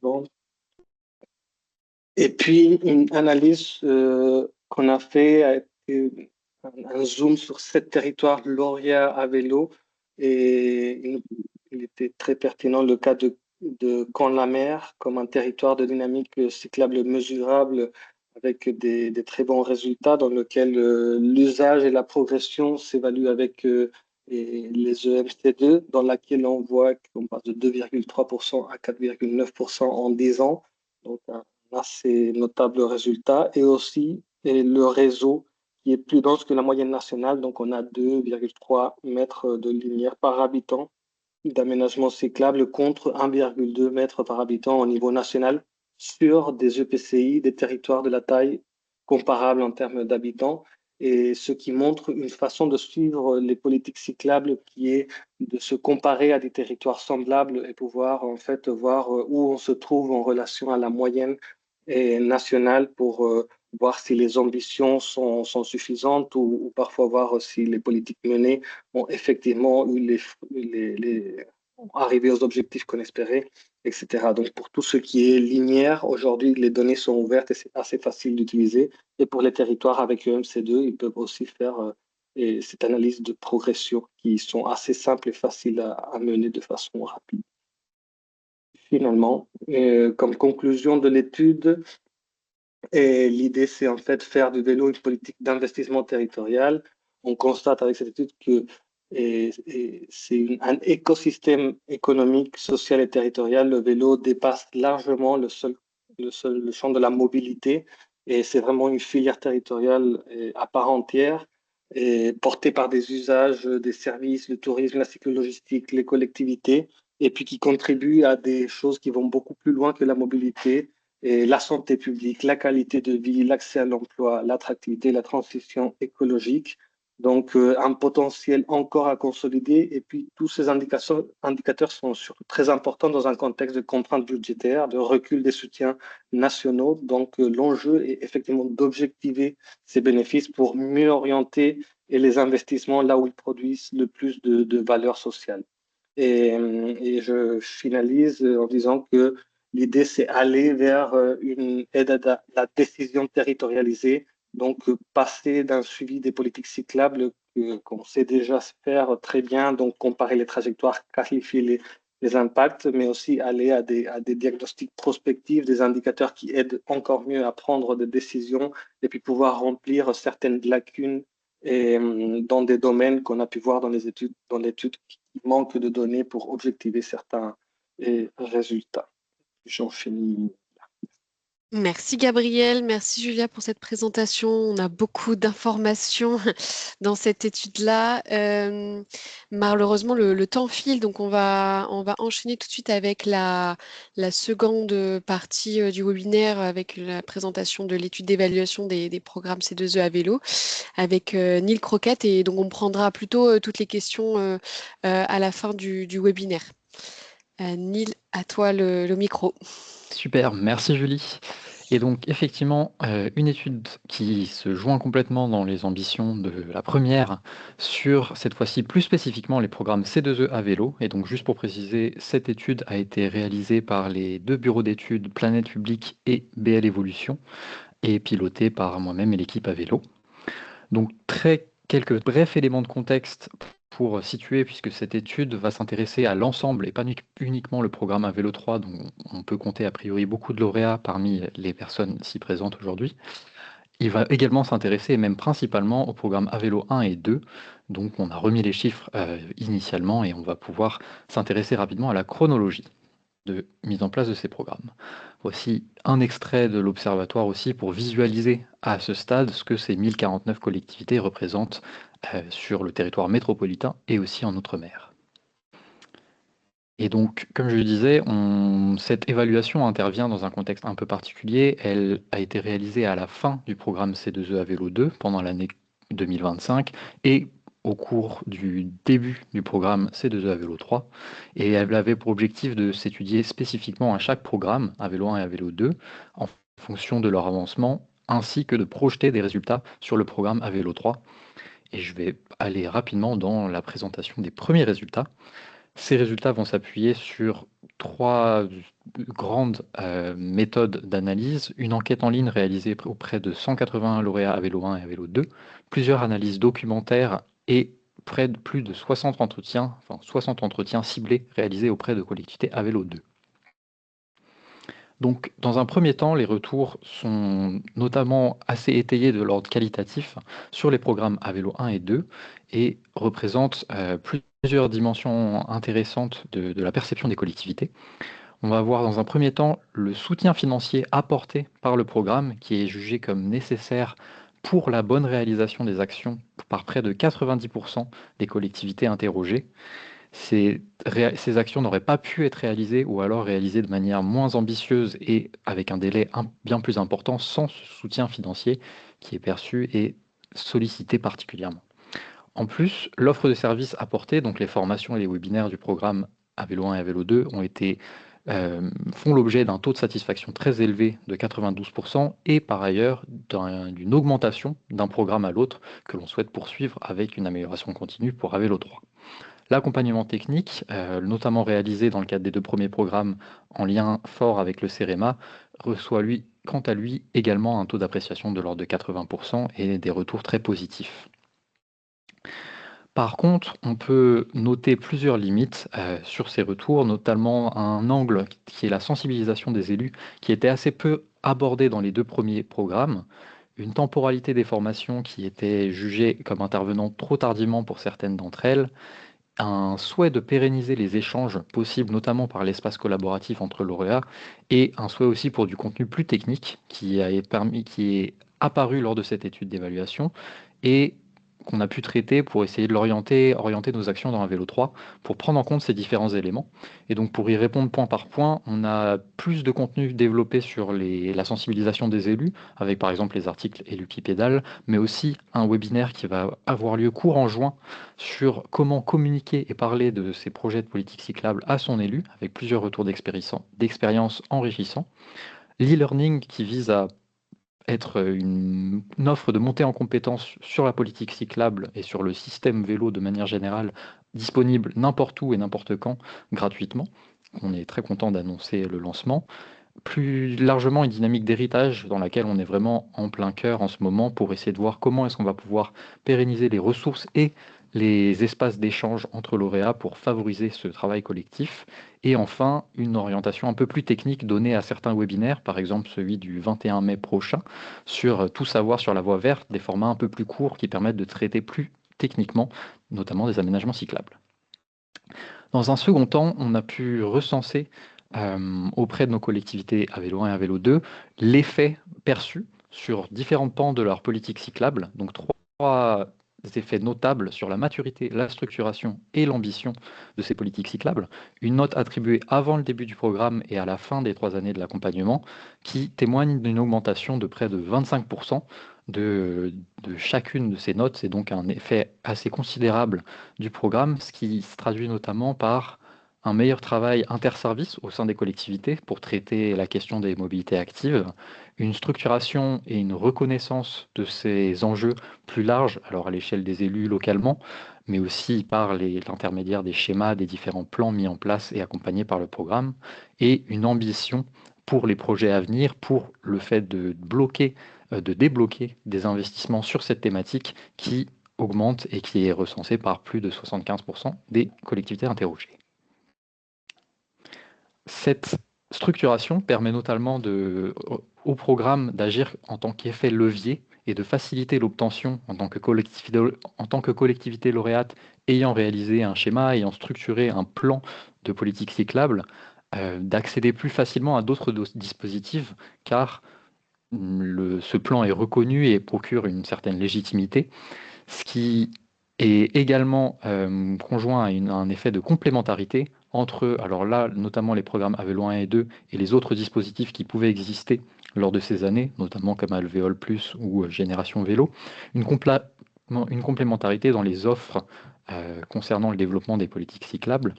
[SPEAKER 3] bon, et puis, une analyse qu'on a fait a été un zoom sur 7 territoires lauréats à vélo et il était très pertinent le cas de Caen-la-Mer comme un territoire de dynamique cyclable mesurable avec des très bons résultats dans lequel l'usage et la progression s'évaluent avec les EMC2 dans laquelle on voit qu'on passe de 2,3% à 4,9% en 10 ans. Donc, assez notable résultat, et aussi le réseau qui est plus dense que la moyenne nationale. Donc, on a 2,3 mètres de lumière par habitant d'aménagement cyclable contre 1,2 mètres par habitant au niveau national sur des EPCI, des territoires de la taille comparable en termes d'habitants. Et ce qui montre une façon de suivre les politiques cyclables qui est de se comparer à des territoires semblables et pouvoir en fait voir où on se trouve en relation à la moyenne nationale pour voir si les ambitions sont suffisantes ou parfois voir si les politiques menées ont effectivement eu arrivé aux objectifs qu'on espérait, etc. Donc, pour tout ce qui est linéaire, aujourd'hui, les données sont ouvertes et c'est assez facile d'utiliser. Et pour les territoires avec EMC2, ils peuvent aussi faire cette analyse de progression qui sont assez simples et faciles à mener de façon rapide. Finalement, comme conclusion de l'étude, l'idée, c'est en fait faire du vélo une politique d'investissement territorial. On constate avec cette étude que c'est un écosystème économique, social et territorial. Le vélo dépasse largement le champ de la mobilité et c'est vraiment une filière territoriale à part entière et portée par des usages, des services, le tourisme, la cyclo-logistique, les collectivités et puis qui contribue à des choses qui vont beaucoup plus loin que la mobilité et la santé publique, la qualité de vie, l'accès à l'emploi, l'attractivité, la transition écologique. Donc, un potentiel encore à consolider. Et puis, tous ces indicateurs sont surtout très importants dans un contexte de contraintes budgétaires, de recul des soutiens nationaux. Donc, l'enjeu est effectivement d'objectiver ces bénéfices pour mieux orienter les investissements là où ils produisent le plus de valeur sociale. Et je finalise en disant que l'idée, c'est aller vers une aide à la décision territorialisée, donc passer d'un suivi des politiques cyclables qu'on sait déjà faire très bien, donc comparer les trajectoires, qualifier les impacts, mais aussi aller à des diagnostics prospectifs, des indicateurs qui aident encore mieux à prendre des décisions et puis pouvoir remplir certaines lacunes et, dans des domaines qu'on a pu voir dans l'étude qui manquent de données pour objectiver certains résultats. J'en finis.
[SPEAKER 2] Merci Gabriel, merci Julia pour cette présentation. On a beaucoup d'informations dans cette étude-là. Malheureusement, le temps file, donc on va enchaîner tout de suite avec la seconde partie du webinaire avec la présentation de l'étude d'évaluation des programmes C2E à vélo avec Neil Croquette. Et donc on prendra plutôt toutes les questions à la fin du webinaire. Neil, à toi le micro.
[SPEAKER 4] Super, merci Julie. Et donc effectivement, une étude qui se joint complètement dans les ambitions de la première sur cette fois-ci plus spécifiquement les programmes C2E à vélo. Et donc juste pour préciser, cette étude a été réalisée par les deux bureaux d'études Planète Publique et BL Evolution et pilotée par moi-même et l'équipe à vélo. Donc quelques brefs éléments de contexte pour situer, puisque cette étude va s'intéresser à l'ensemble et pas uniquement le programme à vélo 3, dont on peut compter a priori beaucoup de lauréats parmi les personnes ici présentes aujourd'hui. Il va également s'intéresser, et même principalement, au programme à vélo 1 et 2. Donc on a remis les chiffres initialement et on va pouvoir s'intéresser rapidement à la chronologie de mise en place de ces programmes. Voici un extrait de l'Observatoire aussi pour visualiser à ce stade ce que ces 1049 collectivités représentent sur le territoire métropolitain et aussi en Outre-mer. Et donc, comme je le disais, cette évaluation intervient dans un contexte un peu particulier. Elle a été réalisée à la fin du programme C2E à vélo 2 pendant l'année 2025 et au cours du début du programme C2E à vélo 3. Et elle avait pour objectif de s'étudier spécifiquement à chaque programme, à vélo 1 et à vélo 2, en fonction de leur avancement, ainsi que de projeter des résultats sur le programme à vélo 3. Et je vais aller rapidement dans la présentation des premiers résultats. Ces résultats vont s'appuyer sur trois grandes méthodes d'analyse. Une enquête en ligne réalisée auprès de 181 lauréats à vélo 1 et à vélo 2, plusieurs analyses documentaires et près de plus de 60 entretiens ciblés réalisés auprès de collectivités à vélo 2. Donc, dans un premier temps, les retours sont notamment assez étayés de l'ordre qualitatif sur les programmes à vélo 1 et 2 et représentent plusieurs dimensions intéressantes de la perception des collectivités. On va voir dans un premier temps le soutien financier apporté par le programme qui est jugé comme nécessaire pour la bonne réalisation des actions par près de 90% des collectivités interrogées. Ces actions n'auraient pas pu être réalisées ou alors réalisées de manière moins ambitieuse et avec un délai bien plus important sans ce soutien financier qui est perçu et sollicité particulièrement. En plus, l'offre de services apportée, donc les formations et les webinaires du programme à vélo 1 et à vélo 2 font l'objet d'un taux de satisfaction très élevé de 92% et par ailleurs d'une augmentation d'un programme à l'autre que l'on souhaite poursuivre avec une amélioration continue pour à vélo 3. L'accompagnement technique, notamment réalisé dans le cadre des deux premiers programmes en lien fort avec le CEREMA, reçoit quant à lui également un taux d'appréciation de l'ordre de 80% et des retours très positifs. Par contre, on peut noter plusieurs limites sur ces retours, notamment un angle qui est la sensibilisation des élus, qui était assez peu abordé dans les deux premiers programmes, une temporalité des formations qui était jugée comme intervenant trop tardivement pour certaines d'entre elles, un souhait de pérenniser les échanges possibles, notamment par l'espace collaboratif entre lauréats, et un souhait aussi pour du contenu plus technique qui est apparu lors de cette étude d'évaluation et qu'on a pu traiter pour essayer de orienter nos actions dans un vélo 3 pour prendre en compte ces différents éléments. Et donc pour y répondre point par point, on a plus de contenu développé sur la sensibilisation des élus, avec par exemple les articles Élus qui pédalent, mais aussi un webinaire qui va avoir lieu courant juin sur comment communiquer et parler de ces projets de politique cyclable à son élu, avec plusieurs retours d'expérience enrichissants. L'e-learning qui vise à être une offre de montée en compétences sur la politique cyclable et sur le système vélo de manière générale, disponible n'importe où et n'importe quand, gratuitement, on est très content d'annoncer le lancement. Plus largement, une dynamique d'héritage dans laquelle on est vraiment en plein cœur en ce moment pour essayer de voir comment est-ce qu'on va pouvoir pérenniser les ressources et les espaces d'échange entre lauréats pour favoriser ce travail collectif. Et enfin, une orientation un peu plus technique donnée à certains webinaires, par exemple celui du 21 mai prochain, sur tout savoir sur la voie verte, des formats un peu plus courts qui permettent de traiter plus techniquement, notamment des aménagements cyclables. Dans un second temps, on a pu recenser auprès de nos collectivités à vélo 1 et à vélo 2 l'effet perçu sur différents pans de leur politique cyclable. Donc trois effets notables sur la maturité, la structuration et l'ambition de ces politiques cyclables. Une note attribuée avant le début du programme et à la fin des 3 années de l'accompagnement qui témoigne d'une augmentation de près de 25% de chacune de ces notes. C'est donc un effet assez considérable du programme, ce qui se traduit notamment par un meilleur travail interservice au sein des collectivités pour traiter la question des mobilités actives, une structuration et une reconnaissance de ces enjeux plus larges, alors à l'échelle des élus localement, mais aussi par l'intermédiaire des schémas, des différents plans mis en place et accompagnés par le programme, et une ambition pour les projets à venir, pour le fait de débloquer des investissements sur cette thématique qui augmente et qui est recensée par plus de 75% des collectivités interrogées. Cette structuration permet notamment au programme d'agir en tant qu'effet levier et de faciliter l'obtention en tant que collectivité lauréate ayant réalisé un schéma, ayant structuré un plan de politique cyclable, d'accéder plus facilement à d'autres dispositifs car ce plan est reconnu et procure une certaine légitimité, ce qui est également conjoint à un effet de complémentarité entre, alors là, notamment les programmes Avélo 1 et 2 et les autres dispositifs qui pouvaient exister lors de ces années, notamment comme Alvéole Plus ou Génération Vélo, une complémentarité dans les offres concernant le développement des politiques cyclables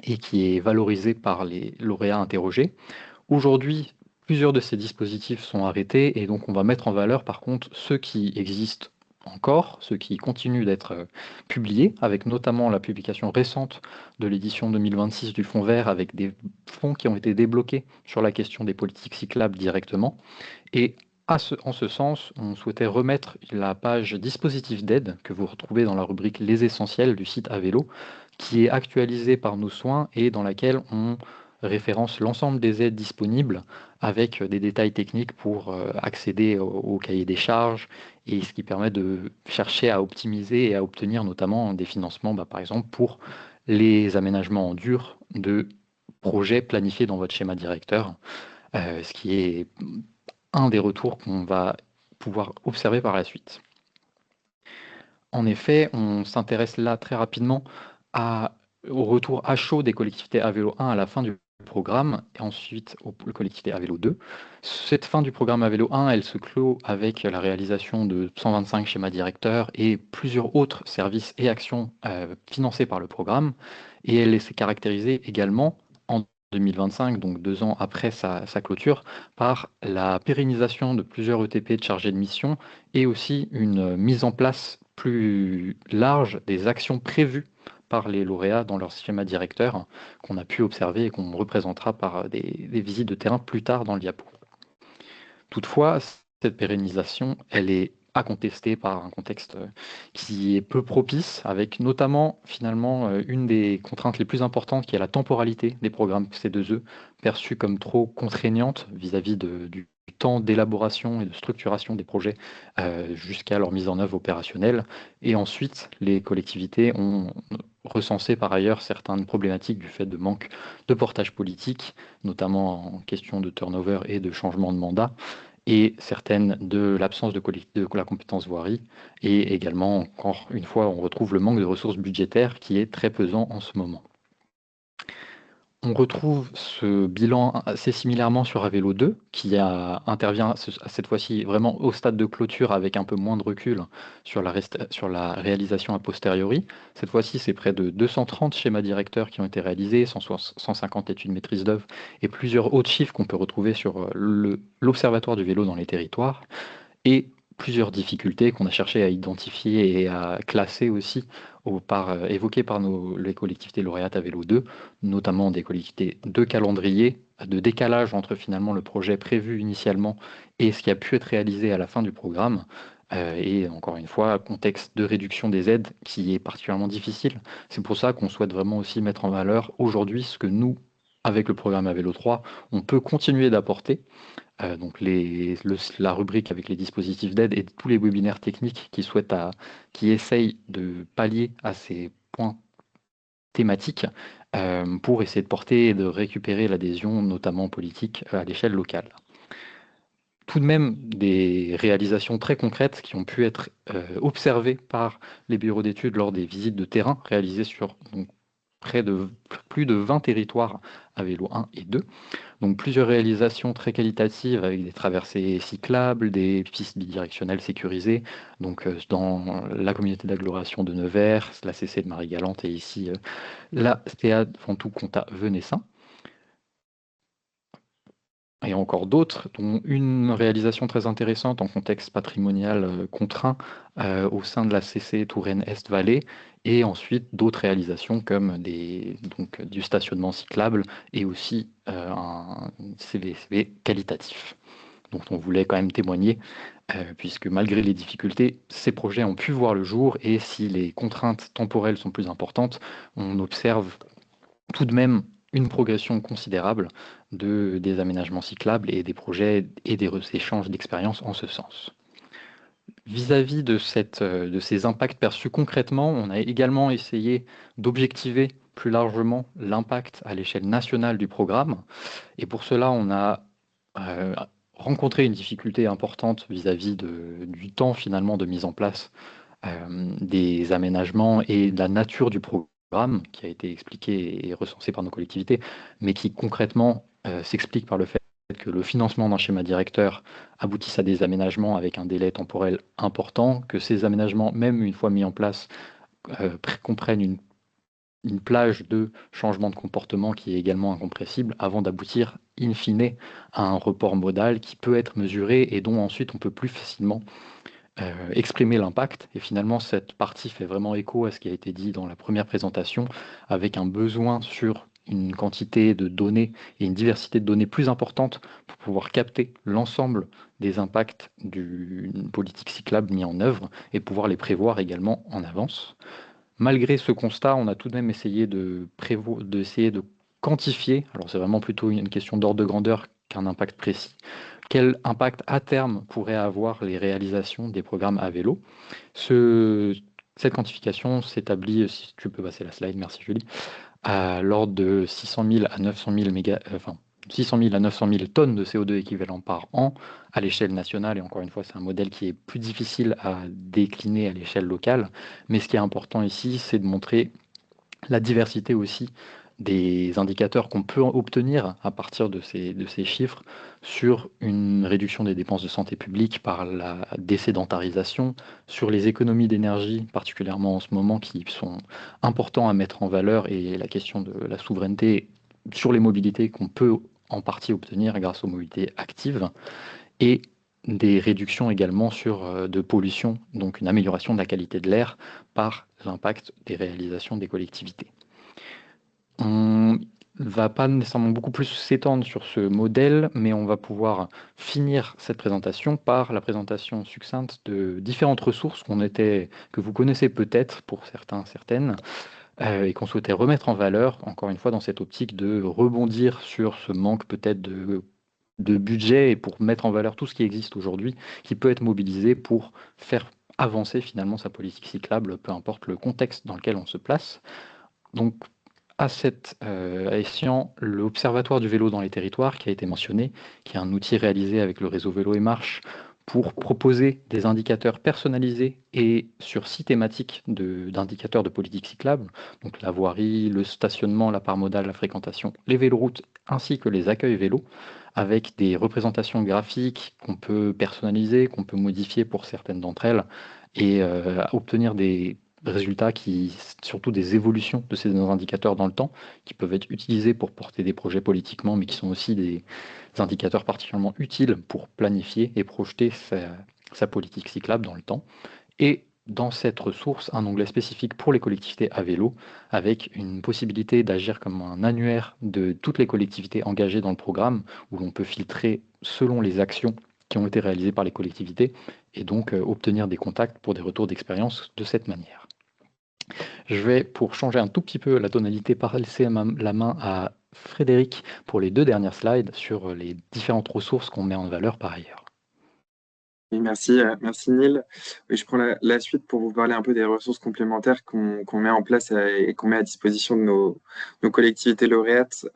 [SPEAKER 4] et qui est valorisée par les lauréats interrogés. Aujourd'hui, plusieurs de ces dispositifs sont arrêtés et donc on va mettre en valeur par contre ceux qui existent encore, ceux qui continuent d'être publiés, avec notamment la publication récente de l'édition 2026 du Fonds vert avec des fonds qui ont été débloqués sur la question des politiques cyclables directement. Et en ce sens, on souhaitait remettre la page dispositif d'aide que vous retrouvez dans la rubrique Les Essentiels du site Avélo, qui est actualisée par nos soins et dans laquelle on référence l'ensemble des aides disponibles avec des détails techniques pour accéder au cahier des charges et ce qui permet de chercher à optimiser et à obtenir notamment des financements, par exemple pour les aménagements en dur de projets planifiés dans votre schéma directeur, ce qui est un des retours qu'on va pouvoir observer par la suite. En effet, on s'intéresse là très rapidement au retour à chaud des collectivités à vélo 1 à la fin du programme et ensuite aux collectivités à vélo 2. Cette fin du programme à vélo 1, elle se clôt avec la réalisation de 125 schémas directeurs et plusieurs autres services et actions financés par le programme. Et elle s'est caractérisée également en 2025, donc 2 ans après sa clôture, par la pérennisation de plusieurs ETP de chargés de mission et aussi une mise en place plus large des actions prévues par les lauréats dans leur schéma directeur qu'on a pu observer et qu'on représentera par des visites de terrain plus tard dans le diapo. Toutefois, cette pérennisation, elle est à contester par un contexte qui est peu propice, avec notamment finalement une des contraintes les plus importantes qui est la temporalité des programmes C2E, perçue comme trop contraignante vis-à-vis du temps d'élaboration et de structuration des projets jusqu'à leur mise en œuvre opérationnelle. Et ensuite, les collectivités ont recensé par ailleurs certaines problématiques du fait de manque de portage politique, notamment en question de turnover et de changement de mandat, et certaines de l'absence de la compétence voirie, et également, encore une fois, on retrouve le manque de ressources budgétaires qui est très pesant en ce moment. On retrouve ce bilan assez similairement sur Avélo 2, qui intervient cette fois-ci vraiment au stade de clôture avec un peu moins de recul sur la réalisation a posteriori. Cette fois-ci, c'est près de 230 schémas directeurs qui ont été réalisés, 150 études maîtrise d'œuvre et plusieurs autres chiffres qu'on peut retrouver sur l'Observatoire du vélo dans les territoires. Et plusieurs difficultés qu'on a cherché à identifier et à classer aussi, évoquées par les collectivités lauréates à Vélo 2, notamment des collectivités de calendrier, de décalage entre finalement le projet prévu initialement et ce qui a pu être réalisé à la fin du programme. Et encore une fois, contexte de réduction des aides qui est particulièrement difficile. C'est pour ça qu'on souhaite vraiment aussi mettre en valeur aujourd'hui ce que nous, avec le programme à Vélo 3, on peut continuer d'apporter. Donc la rubrique avec les dispositifs d'aide et tous les webinaires techniques qui essayent de pallier à ces points thématiques pour essayer de porter et de récupérer l'adhésion, notamment politique, à l'échelle locale. Tout de même des réalisations très concrètes qui ont pu être observées par les bureaux d'études lors des visites de terrain réalisées sur donc, plus de 20 territoires à Vélo 1 et 2. Donc plusieurs réalisations très qualitatives avec des traversées cyclables, des pistes bidirectionnelles sécurisées, donc dans la communauté d'agglomération de Nevers, la CC de Marie-Galante et ici la STEA Ventoux Comtat Venessin. Et encore d'autres, dont une réalisation très intéressante en contexte patrimonial contraint au sein de la CC Touraine Est-Vallée, et ensuite d'autres réalisations comme du stationnement cyclable et aussi un CVCV qualitatif, dont on voulait quand même témoigner, puisque malgré les difficultés, ces projets ont pu voir le jour, et si les contraintes temporelles sont plus importantes, on observe tout de même une progression considérable des aménagements cyclables et des projets et des échanges d'expériences en ce sens. Vis-à-vis de ces impacts perçus concrètement, on a également essayé d'objectiver plus largement l'impact à l'échelle nationale du programme. Et pour cela, on a rencontré une difficulté importante vis-à-vis du temps finalement de mise en place des aménagements et de la nature du programme qui a été expliqué et recensé par nos collectivités, mais qui concrètement s'explique par le fait que le financement d'un schéma directeur aboutisse à des aménagements avec un délai temporel important, que ces aménagements, même une fois mis en place, comprennent une plage de changement de comportement qui est également incompressible avant d'aboutir in fine à un report modal qui peut être mesuré et dont ensuite on peut plus facilement exprimer l'impact. Et finalement, cette partie fait vraiment écho à ce qui a été dit dans la première présentation, avec un besoin sur une quantité de données et une diversité de données plus importante pour pouvoir capter l'ensemble des impacts d'une politique cyclable mise en œuvre et pouvoir les prévoir également en avance. Malgré ce constat, on a tout de même essayé d'essayer de quantifier, alors c'est vraiment plutôt une question d'ordre de grandeur qu'un impact précis, quel impact à terme pourraient avoir les réalisations des programmes à vélo. Cette quantification s'établit, si tu peux passer la slide, merci Julie, à l'ordre de 600 000 à 900 000 tonnes de CO2 équivalent par an à l'échelle nationale. Et encore une fois, c'est un modèle qui est plus difficile à décliner à l'échelle locale. Mais ce qui est important ici, c'est de montrer la diversité aussi des indicateurs qu'on peut obtenir à partir de ces chiffres sur une réduction des dépenses de santé publique par la désédentarisation, sur les économies d'énergie, particulièrement en ce moment, qui sont importants à mettre en valeur, et la question de la souveraineté sur les mobilités qu'on peut en partie obtenir grâce aux mobilités actives, et des réductions également de pollution, donc une amélioration de la qualité de l'air par l'impact des réalisations des collectivités. On ne va pas nécessairement beaucoup plus s'étendre sur ce modèle, mais on va pouvoir finir cette présentation par la présentation succincte de différentes ressources que vous connaissez peut-être pour certains, certaines, et qu'on souhaitait remettre en valeur, encore une fois, dans cette optique de rebondir sur ce manque peut-être de budget et pour mettre en valeur tout ce qui existe aujourd'hui, qui peut être mobilisé pour faire avancer finalement sa politique cyclable, peu importe le contexte dans lequel on se place. Donc, à cet escient, l'Observatoire du vélo dans les territoires qui a été mentionné, qui est un outil réalisé avec le réseau Vélo et Marche pour proposer des indicateurs personnalisés et sur 6 thématiques d'indicateurs de politique cyclable, donc la voirie, le stationnement, la part modale, la fréquentation, les véloroutes ainsi que les accueils vélos, avec des représentations graphiques qu'on peut personnaliser, qu'on peut modifier pour certaines d'entre elles, et obtenir des résultats surtout des évolutions de ces indicateurs dans le temps, qui peuvent être utilisés pour porter des projets politiquement, mais qui sont aussi des indicateurs particulièrement utiles pour planifier et projeter sa politique cyclable dans le temps. Et dans cette ressource, un onglet spécifique pour les collectivités à vélo, avec une possibilité d'agir comme un annuaire de toutes les collectivités engagées dans le programme, où l'on peut filtrer selon les actions qui ont été réalisées par les collectivités, et donc obtenir des contacts pour des retours d'expérience de cette manière. Je vais, pour changer un tout petit peu la tonalité, passer la main à Frédéric pour les 2 dernières slides sur les différentes ressources qu'on met en valeur par ailleurs.
[SPEAKER 5] Oui, merci Neil. Oui, je prends la suite pour vous parler un peu des ressources complémentaires qu'on met en place et qu'on met à disposition de nos collectivités lauréates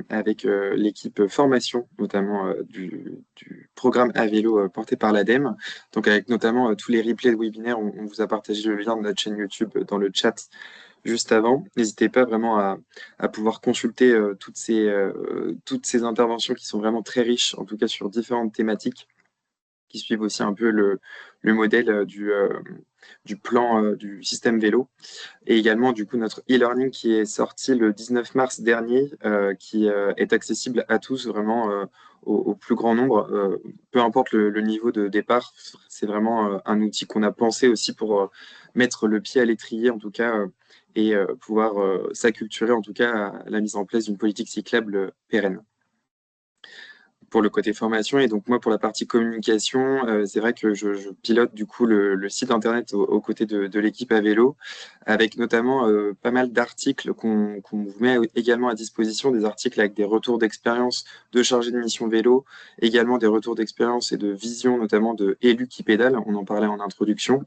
[SPEAKER 5] avec l'équipe formation, notamment du programme à vélo porté par l'ADEME. Donc avec notamment tous les replays de webinaires, on vous a partagé le lien de notre chaîne YouTube dans le chat juste avant. N'hésitez pas vraiment à pouvoir consulter toutes ces interventions qui sont vraiment très riches, en tout cas sur différentes thématiques, qui suivent aussi un peu le modèle du plan du système vélo. Et également, du coup, notre e-learning qui est sorti le 19 mars dernier, qui est accessible à tous, vraiment au plus grand nombre, peu importe le niveau de départ. C'est vraiment un outil qu'on a pensé aussi pour mettre le pied à l'étrier, en tout cas, et pouvoir s'acculturer, en tout cas, à la mise en place d'une politique cyclable pérenne. Pour le côté formation. Et donc moi, pour la partie communication, c'est vrai que je pilote du coup le site internet aux côtés de l'équipe à vélo, avec notamment pas mal d'articles qu'on vous met également à disposition, des articles avec des retours d'expérience de chargés de mission vélo, également des retours d'expérience et de vision, notamment de élus qui pédalent, on en parlait en introduction,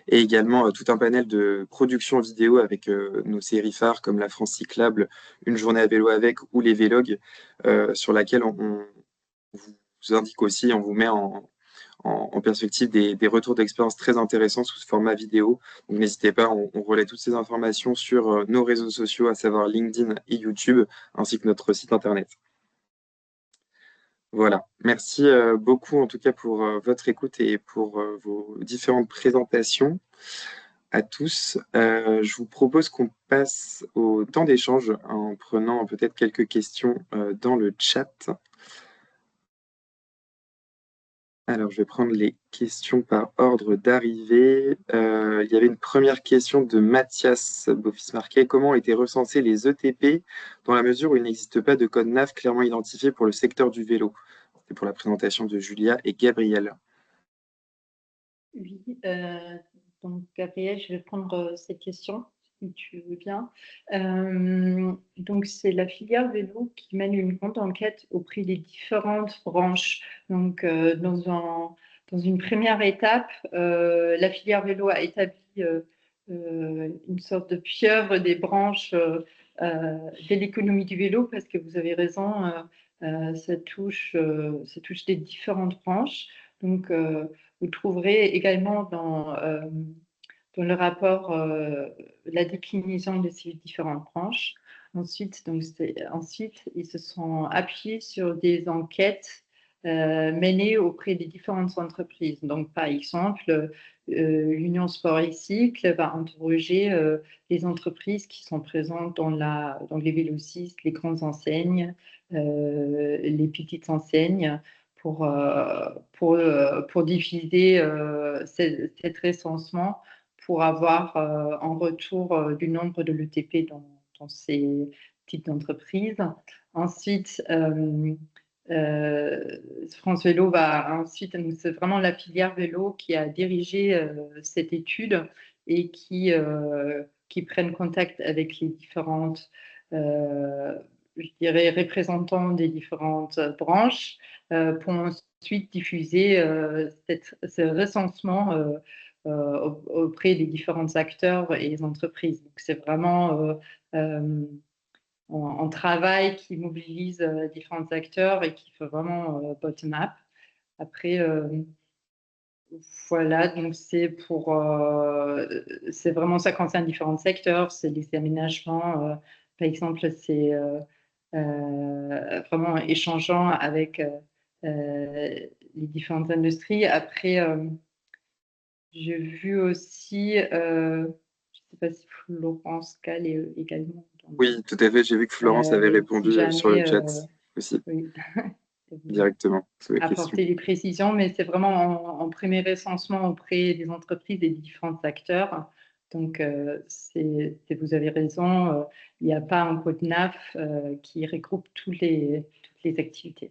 [SPEAKER 5] et également tout un panel de production vidéo avec nos séries phares comme La France cyclable, Une journée à vélo avec, ou les Vélogs, sur laquelle on vous indique aussi, on vous met en perspective des retours d'expérience très intéressants sous ce format vidéo. Donc n'hésitez pas, on relaie toutes ces informations sur nos réseaux sociaux, à savoir LinkedIn et YouTube, ainsi que notre site internet. Voilà, merci beaucoup en tout cas pour votre écoute et pour vos différentes présentations à tous. Je vous propose qu'on passe au temps d'échange en prenant peut-être quelques questions dans le chat. Alors, je vais prendre les questions par ordre d'arrivée. Il y avait une première question de Mathias Beaufils-Marquet. Comment ont été recensés les ETP dans la mesure où il n'existe pas de code NAF clairement identifié pour le secteur du vélo? C'est pour la présentation de Julia et Gabriel.
[SPEAKER 1] Oui, donc Gabriel, je vais prendre cette question, si tu veux bien. Donc, c'est la filière vélo qui mène une grande enquête auprès des différentes branches. Donc, dans une première étape, la filière vélo a établi une sorte de pieuvre des branches de l'économie du vélo, parce que vous avez raison, ça touche des différentes branches. Donc, vous trouverez également dans le rapport la déclinaison de ces différentes branches. Ensuite, ils se sont appuyés sur des enquêtes menées auprès des différentes entreprises. Donc, par exemple, l'Union Sport et Cycle va interroger les entreprises qui sont présentes dans les vélocistes, les grandes enseignes, les petites enseignes, pour diviser cet recensement, pour avoir en retour du nombre de l'ETP dans ces types d'entreprises. Ensuite, France Vélo c'est vraiment la filière vélo qui a dirigé cette étude et qui prennent contact avec les différentes je dirais, représentants des différentes branches pour ensuite diffuser ce recensement auprès des différents acteurs et entreprises. Donc, c'est vraiment un travail qui mobilise différents acteurs et qui fait vraiment bottom-up. Après, voilà, donc c'est vraiment, ça concerne différents secteurs, c'est les aménagements, par exemple, c'est vraiment échangeant avec les différentes industries. Après, j'ai vu aussi, je ne sais pas si Florence Gall est également.
[SPEAKER 5] Oui, tout à fait, j'ai vu que Florence avait répondu
[SPEAKER 1] si jamais,
[SPEAKER 5] sur le chat aussi.
[SPEAKER 1] Oui.
[SPEAKER 5] directement sur les questions.
[SPEAKER 1] apporter des précisions, mais c'est vraiment en premier recensement auprès des entreprises et des différents acteurs. Donc, vous avez raison, il n'y a pas un code NAF qui regroupe toutes les activités.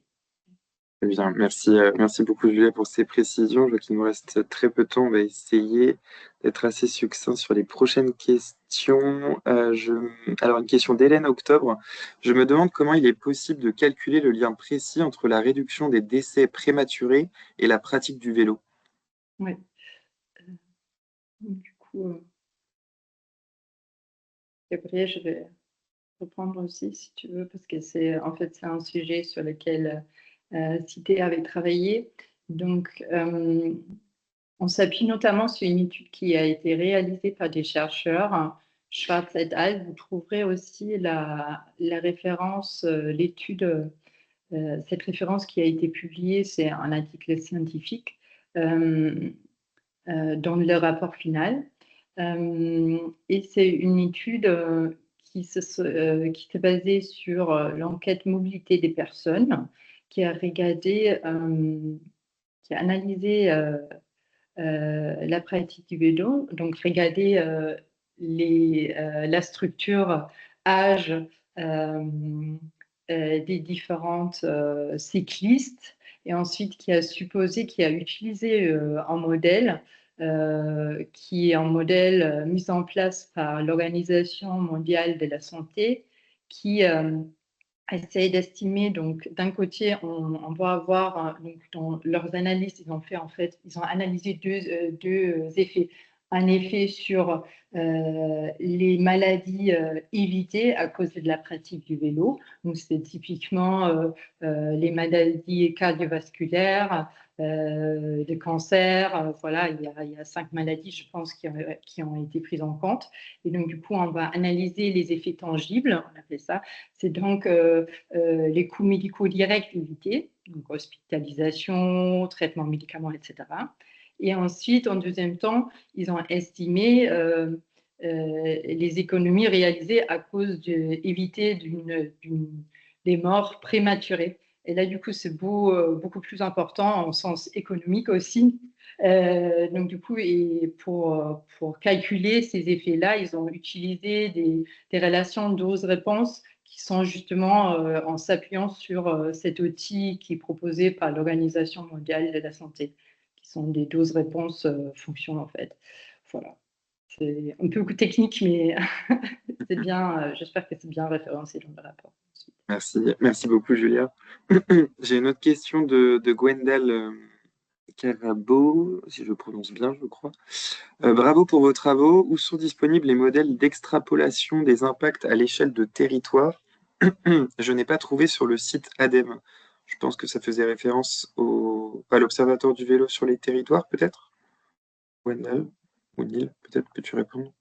[SPEAKER 5] Très bien, merci beaucoup Julia pour ces précisions. Je vois qu'il nous reste très peu de temps. On va essayer d'être assez succinct sur les prochaines questions. Alors, une question d'Hélène Octobre. Je me demande comment il est possible de calculer le lien précis entre la réduction des décès prématurés et la pratique du vélo.
[SPEAKER 1] Oui. Du coup, Gabriel, je vais reprendre aussi si tu veux, parce que c'est un sujet sur lequel Cité avait travaillé. Donc, on s'appuie notamment sur une étude qui a été réalisée par des chercheurs, Schwartz et al. Vous trouverez aussi la référence, l'étude, cette référence qui a été publiée, c'est un article scientifique dans le rapport final. Et c'est une étude qui s'est basée sur l'enquête mobilité des personnes, qui a regardé, qui a analysé la pratique du vélo, donc regarder la structure, âge des différentes cyclistes, et ensuite qui a utilisé un modèle qui est un modèle mis en place par l'Organisation mondiale de la santé, qui essaye d'estimer. Donc, d'un côté, on va avoir, donc, dans leurs analyses, ils ont analysé deux effets. Un effet sur les maladies évitées à cause de la pratique du vélo. Donc, c'est typiquement les maladies cardiovasculaires, de cancer. Voilà, il y a 5 maladies, je pense, qui ont été prises en compte. Et donc, du coup, on va analyser les effets tangibles, on appelle ça. C'est donc les coûts médicaux directs évités, donc hospitalisation, traitement, médicaments, etc. Et ensuite, en deuxième temps, ils ont estimé les économies réalisées à cause d'éviter des morts prématurées. Et là, du coup, c'est beaucoup plus important en sens économique aussi. Donc, du coup, et pour calculer ces effets-là, ils ont utilisé des relations dose-réponse qui sont justement en s'appuyant sur cet outil qui est proposé par l'Organisation mondiale de la santé, qui sont des doses-réponse fonctions, en fait. Voilà. C'est un peu technique, mais c'est bien. J'espère que c'est bien référencé dans le rapport.
[SPEAKER 5] Merci beaucoup Julia. J'ai une autre question de Gwendal Carabo, si je prononce bien, je crois. Bravo pour vos travaux. Où sont disponibles les modèles d'extrapolation des impacts à l'échelle de territoire? Je n'ai pas trouvé sur le site ADEME. Je pense que ça faisait référence à l'Observatoire du vélo sur les territoires, peut-être? Gwendal ou Neil, peut-être peux-tu répondre?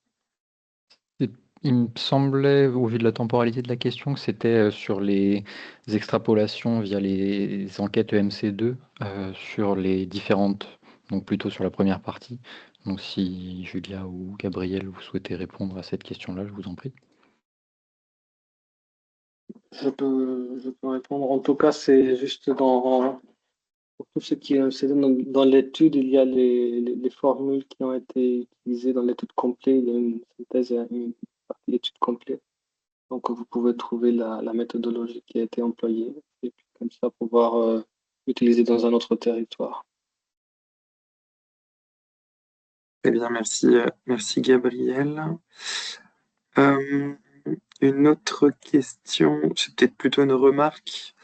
[SPEAKER 4] Il me semblait, au vu de la temporalité de la question, que c'était sur les extrapolations via les enquêtes EMC2 sur les différentes, donc plutôt sur la première partie. Donc si Julia ou Gabriel, vous souhaitez répondre à cette question-là, je vous en prie.
[SPEAKER 3] Je peux répondre. En tout cas, c'est juste pour tout ce qui est dans l'étude, il y a les formules qui ont été utilisées dans l'étude complète. Il y a une synthèse et une partie d'étude complète. Donc, vous pouvez trouver la méthodologie qui a été employée et puis comme ça pouvoir utiliser dans un autre territoire.
[SPEAKER 5] Très bien, merci Gabriel. Une autre question, c'est peut-être plutôt une remarque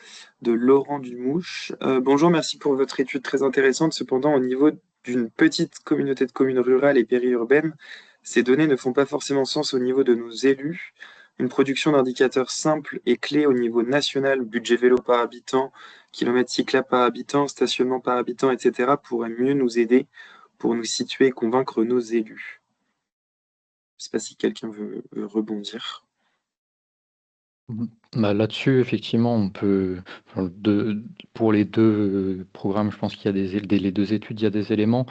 [SPEAKER 5] de Laurent Dumouche. Bonjour, merci pour votre étude très intéressante. Cependant, au niveau d'une petite communauté de communes rurales et périurbaines, ces données ne font pas forcément sens au niveau de nos élus. Une production d'indicateurs simples et clés au niveau national, budget vélo par habitant, kilomètres cyclables par habitant, stationnement par habitant, etc., pourrait mieux nous aider pour nous situer et convaincre nos élus. Je ne sais pas si quelqu'un veut rebondir.
[SPEAKER 4] Bah, là-dessus, effectivement, on peut, pour les deux programmes, je pense qu'il y a les deux études, il y a des éléments.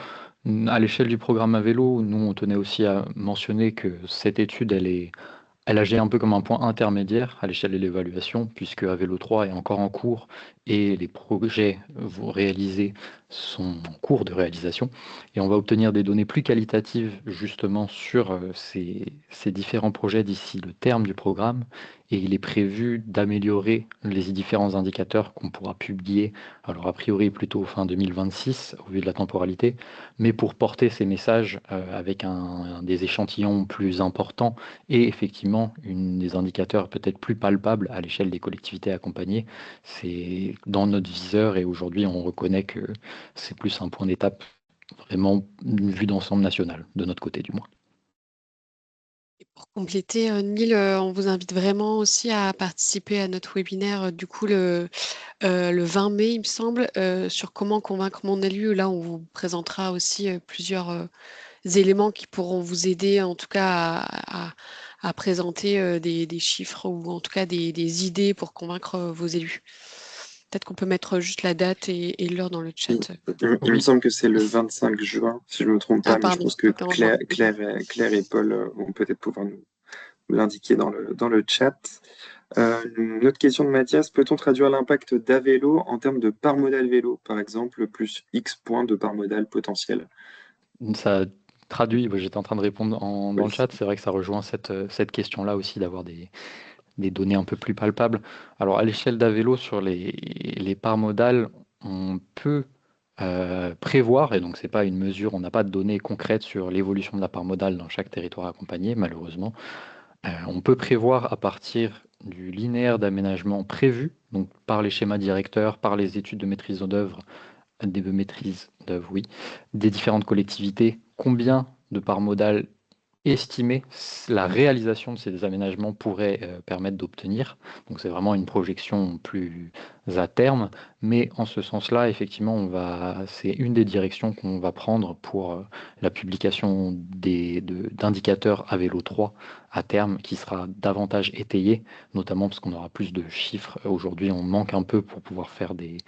[SPEAKER 4] À l'échelle du programme à vélo, nous, on tenait aussi à mentionner que cette étude, elle Elle agit un peu comme un point intermédiaire à l'échelle de l'évaluation, puisque Avelo 3 est encore en cours et les projets réalisés sont en cours de réalisation. Et on va obtenir des données plus qualitatives justement sur ces différents projets d'ici le terme du programme. Et il est prévu d'améliorer les différents indicateurs qu'on pourra publier, alors a priori plutôt fin 2026 au vu de la temporalité, mais pour porter ces messages avec des échantillons plus importants et effectivement, des indicateurs peut-être plus palpables à l'échelle des collectivités accompagnées, c'est dans notre viseur et aujourd'hui on reconnaît que c'est plus un point d'étape vraiment une vue d'ensemble nationale, de notre côté du moins.
[SPEAKER 2] Et pour compléter, Neil, on vous invite vraiment aussi à participer à notre webinaire, du coup, le 20 mai, il me semble, sur comment convaincre mon élu. Là, on vous présentera aussi plusieurs éléments qui pourront vous aider, en tout cas, à présenter des chiffres ou en tout cas des idées pour convaincre vos élus. Peut-être qu'on peut mettre juste la date et l'heure dans le chat.
[SPEAKER 5] Il me semble que c'est le 25 juin, si je ne me trompe pas,
[SPEAKER 2] Ah,
[SPEAKER 5] mais je
[SPEAKER 2] pardon,
[SPEAKER 5] pense que
[SPEAKER 2] c'était en juin.
[SPEAKER 5] Claire et Paul vont peut-être pouvoir nous l'indiquer dans le chat. Une autre question de Mathias, peut-on traduire l'impact d'Avelo en termes de part modal vélo, par exemple, plus X points de part modal potentiel?
[SPEAKER 4] Ça traduit, j'étais en train de répondre dans
[SPEAKER 5] Oui.
[SPEAKER 4] le chat, c'est vrai que ça rejoint cette question-là aussi d'avoir des données un peu plus palpables. Alors à l'échelle d'Avelo, sur les parts modales, on peut prévoir, et donc c'est pas une mesure, on n'a pas de données concrètes sur l'évolution de la part modale dans chaque territoire accompagné, malheureusement. On peut prévoir à partir du linéaire d'aménagement prévu, donc par les schémas directeurs, par les études de maîtrise d'œuvre, oui, des différentes collectivités, combien de parts modales estimées la réalisation de ces aménagements pourrait permettre d'obtenir. Donc c'est vraiment une projection plus à terme, mais en ce sens-là, effectivement, c'est une des directions qu'on va prendre pour la publication d'indicateurs à vélo 3 à terme, qui sera davantage étayé, notamment parce qu'on aura plus de chiffres. Aujourd'hui, on manque un peu pour pouvoir faire des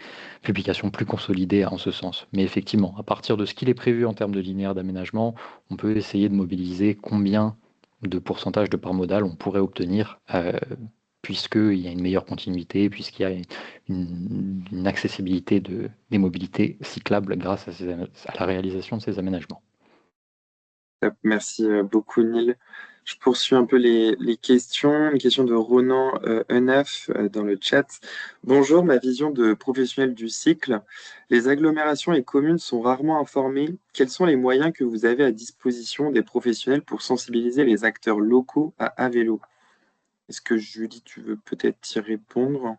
[SPEAKER 4] publications plus consolidées en ce sens. Mais effectivement, à partir de ce qu'il est prévu en termes de linéaire d'aménagement, on peut essayer de mobiliser combien de pourcentage de part modale on pourrait obtenir, puisqu'il y a une meilleure continuité, puisqu'il y a une accessibilité des mobilités cyclables grâce à la réalisation de ces aménagements.
[SPEAKER 5] Merci beaucoup, Neil. Je poursuis un peu les questions. Une question de Ronan Enaf dans le chat. Bonjour, ma vision de professionnel du cycle. Les agglomérations et communes sont rarement informées. Quels sont les moyens que vous avez à disposition des professionnels pour sensibiliser les acteurs locaux à Avelo? Est-ce que Julie, tu veux peut-être y répondre?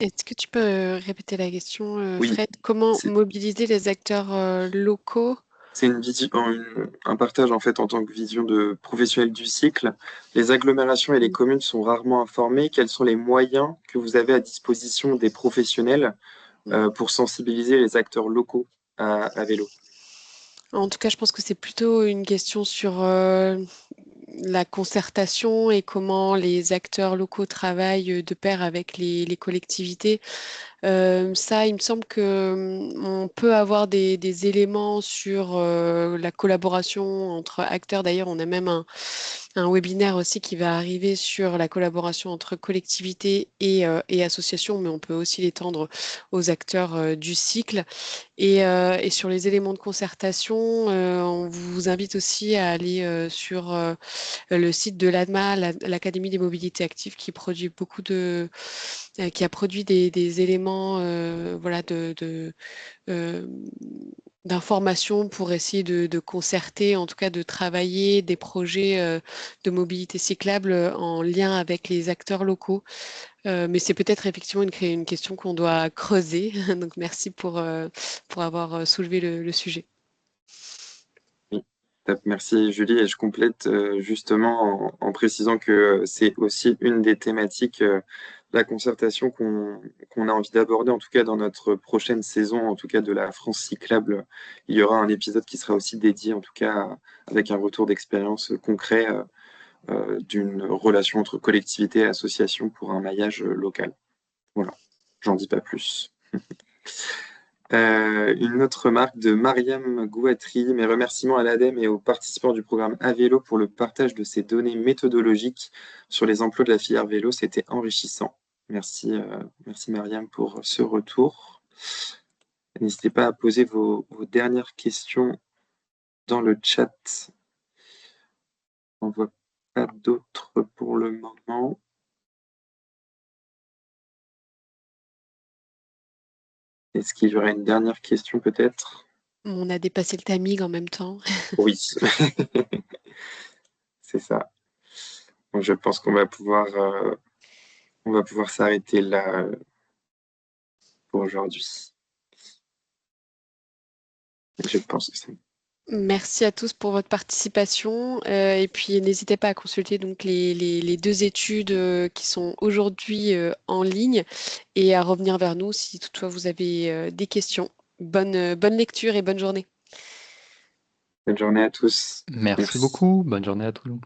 [SPEAKER 2] Est-ce que tu peux répéter la question,
[SPEAKER 5] Oui,
[SPEAKER 2] Fred? Comment
[SPEAKER 5] c'est
[SPEAKER 2] mobiliser les acteurs locaux?
[SPEAKER 5] une vision, un partage en fait en tant que vision de professionnel du cycle. Les agglomérations et les communes sont rarement informées. Quels sont les moyens que vous avez à disposition des professionnels pour sensibiliser les acteurs locaux à vélo?
[SPEAKER 2] En tout cas, je pense que c'est plutôt une question sur la concertation et comment les acteurs locaux travaillent de pair avec les collectivités. Ça, il me semble que on peut avoir des éléments sur la collaboration entre acteurs. D'ailleurs, on a même un webinaire aussi qui va arriver sur la collaboration entre collectivités et associations, mais on peut aussi l'étendre aux acteurs du cycle. Et sur les éléments de concertation, on vous invite aussi à aller sur le site de l'ADMA, l'Académie des mobilités actives, qui produit qui a produit des éléments voilà, euh, d'information pour essayer de concerter, en tout cas de travailler des projets de mobilité cyclable en lien avec les acteurs locaux. Mais c'est peut-être effectivement une question qu'on doit creuser. Donc merci pour avoir soulevé le sujet.
[SPEAKER 5] Oui, top, merci Julie. Et je complète justement en précisant que c'est aussi une des thématiques, la concertation qu'on a envie d'aborder, en tout cas dans notre prochaine saison, en tout cas de la France cyclable. Il y aura un épisode qui sera aussi dédié, en tout cas avec un retour d'expérience concret d'une relation entre collectivité et association pour un maillage local. Voilà, j'en dis pas plus. Une autre remarque de Mariam Gouatri. Mes remerciements à l'ADEME et aux participants du programme A-Vélo pour le partage de ces données méthodologiques sur les emplois de la filière vélo. C'était enrichissant. Merci, merci Mariam pour ce retour. N'hésitez pas à poser vos dernières questions dans le chat. On ne voit pas d'autres pour le moment. Est-ce qu'il y aurait une dernière question peut-être?
[SPEAKER 2] On a dépassé le timing en même temps.
[SPEAKER 5] Oui, c'est ça. Donc, je pense qu'on va pouvoir s'arrêter là pour aujourd'hui. Je pense que c'est...
[SPEAKER 2] Merci à tous pour votre participation et puis n'hésitez pas à consulter donc les deux études qui sont aujourd'hui en ligne et à revenir vers nous si toutefois vous avez des questions. Bonne lecture et bonne journée.
[SPEAKER 5] Bonne journée à tous.
[SPEAKER 4] Merci beaucoup. Bonne journée à tous.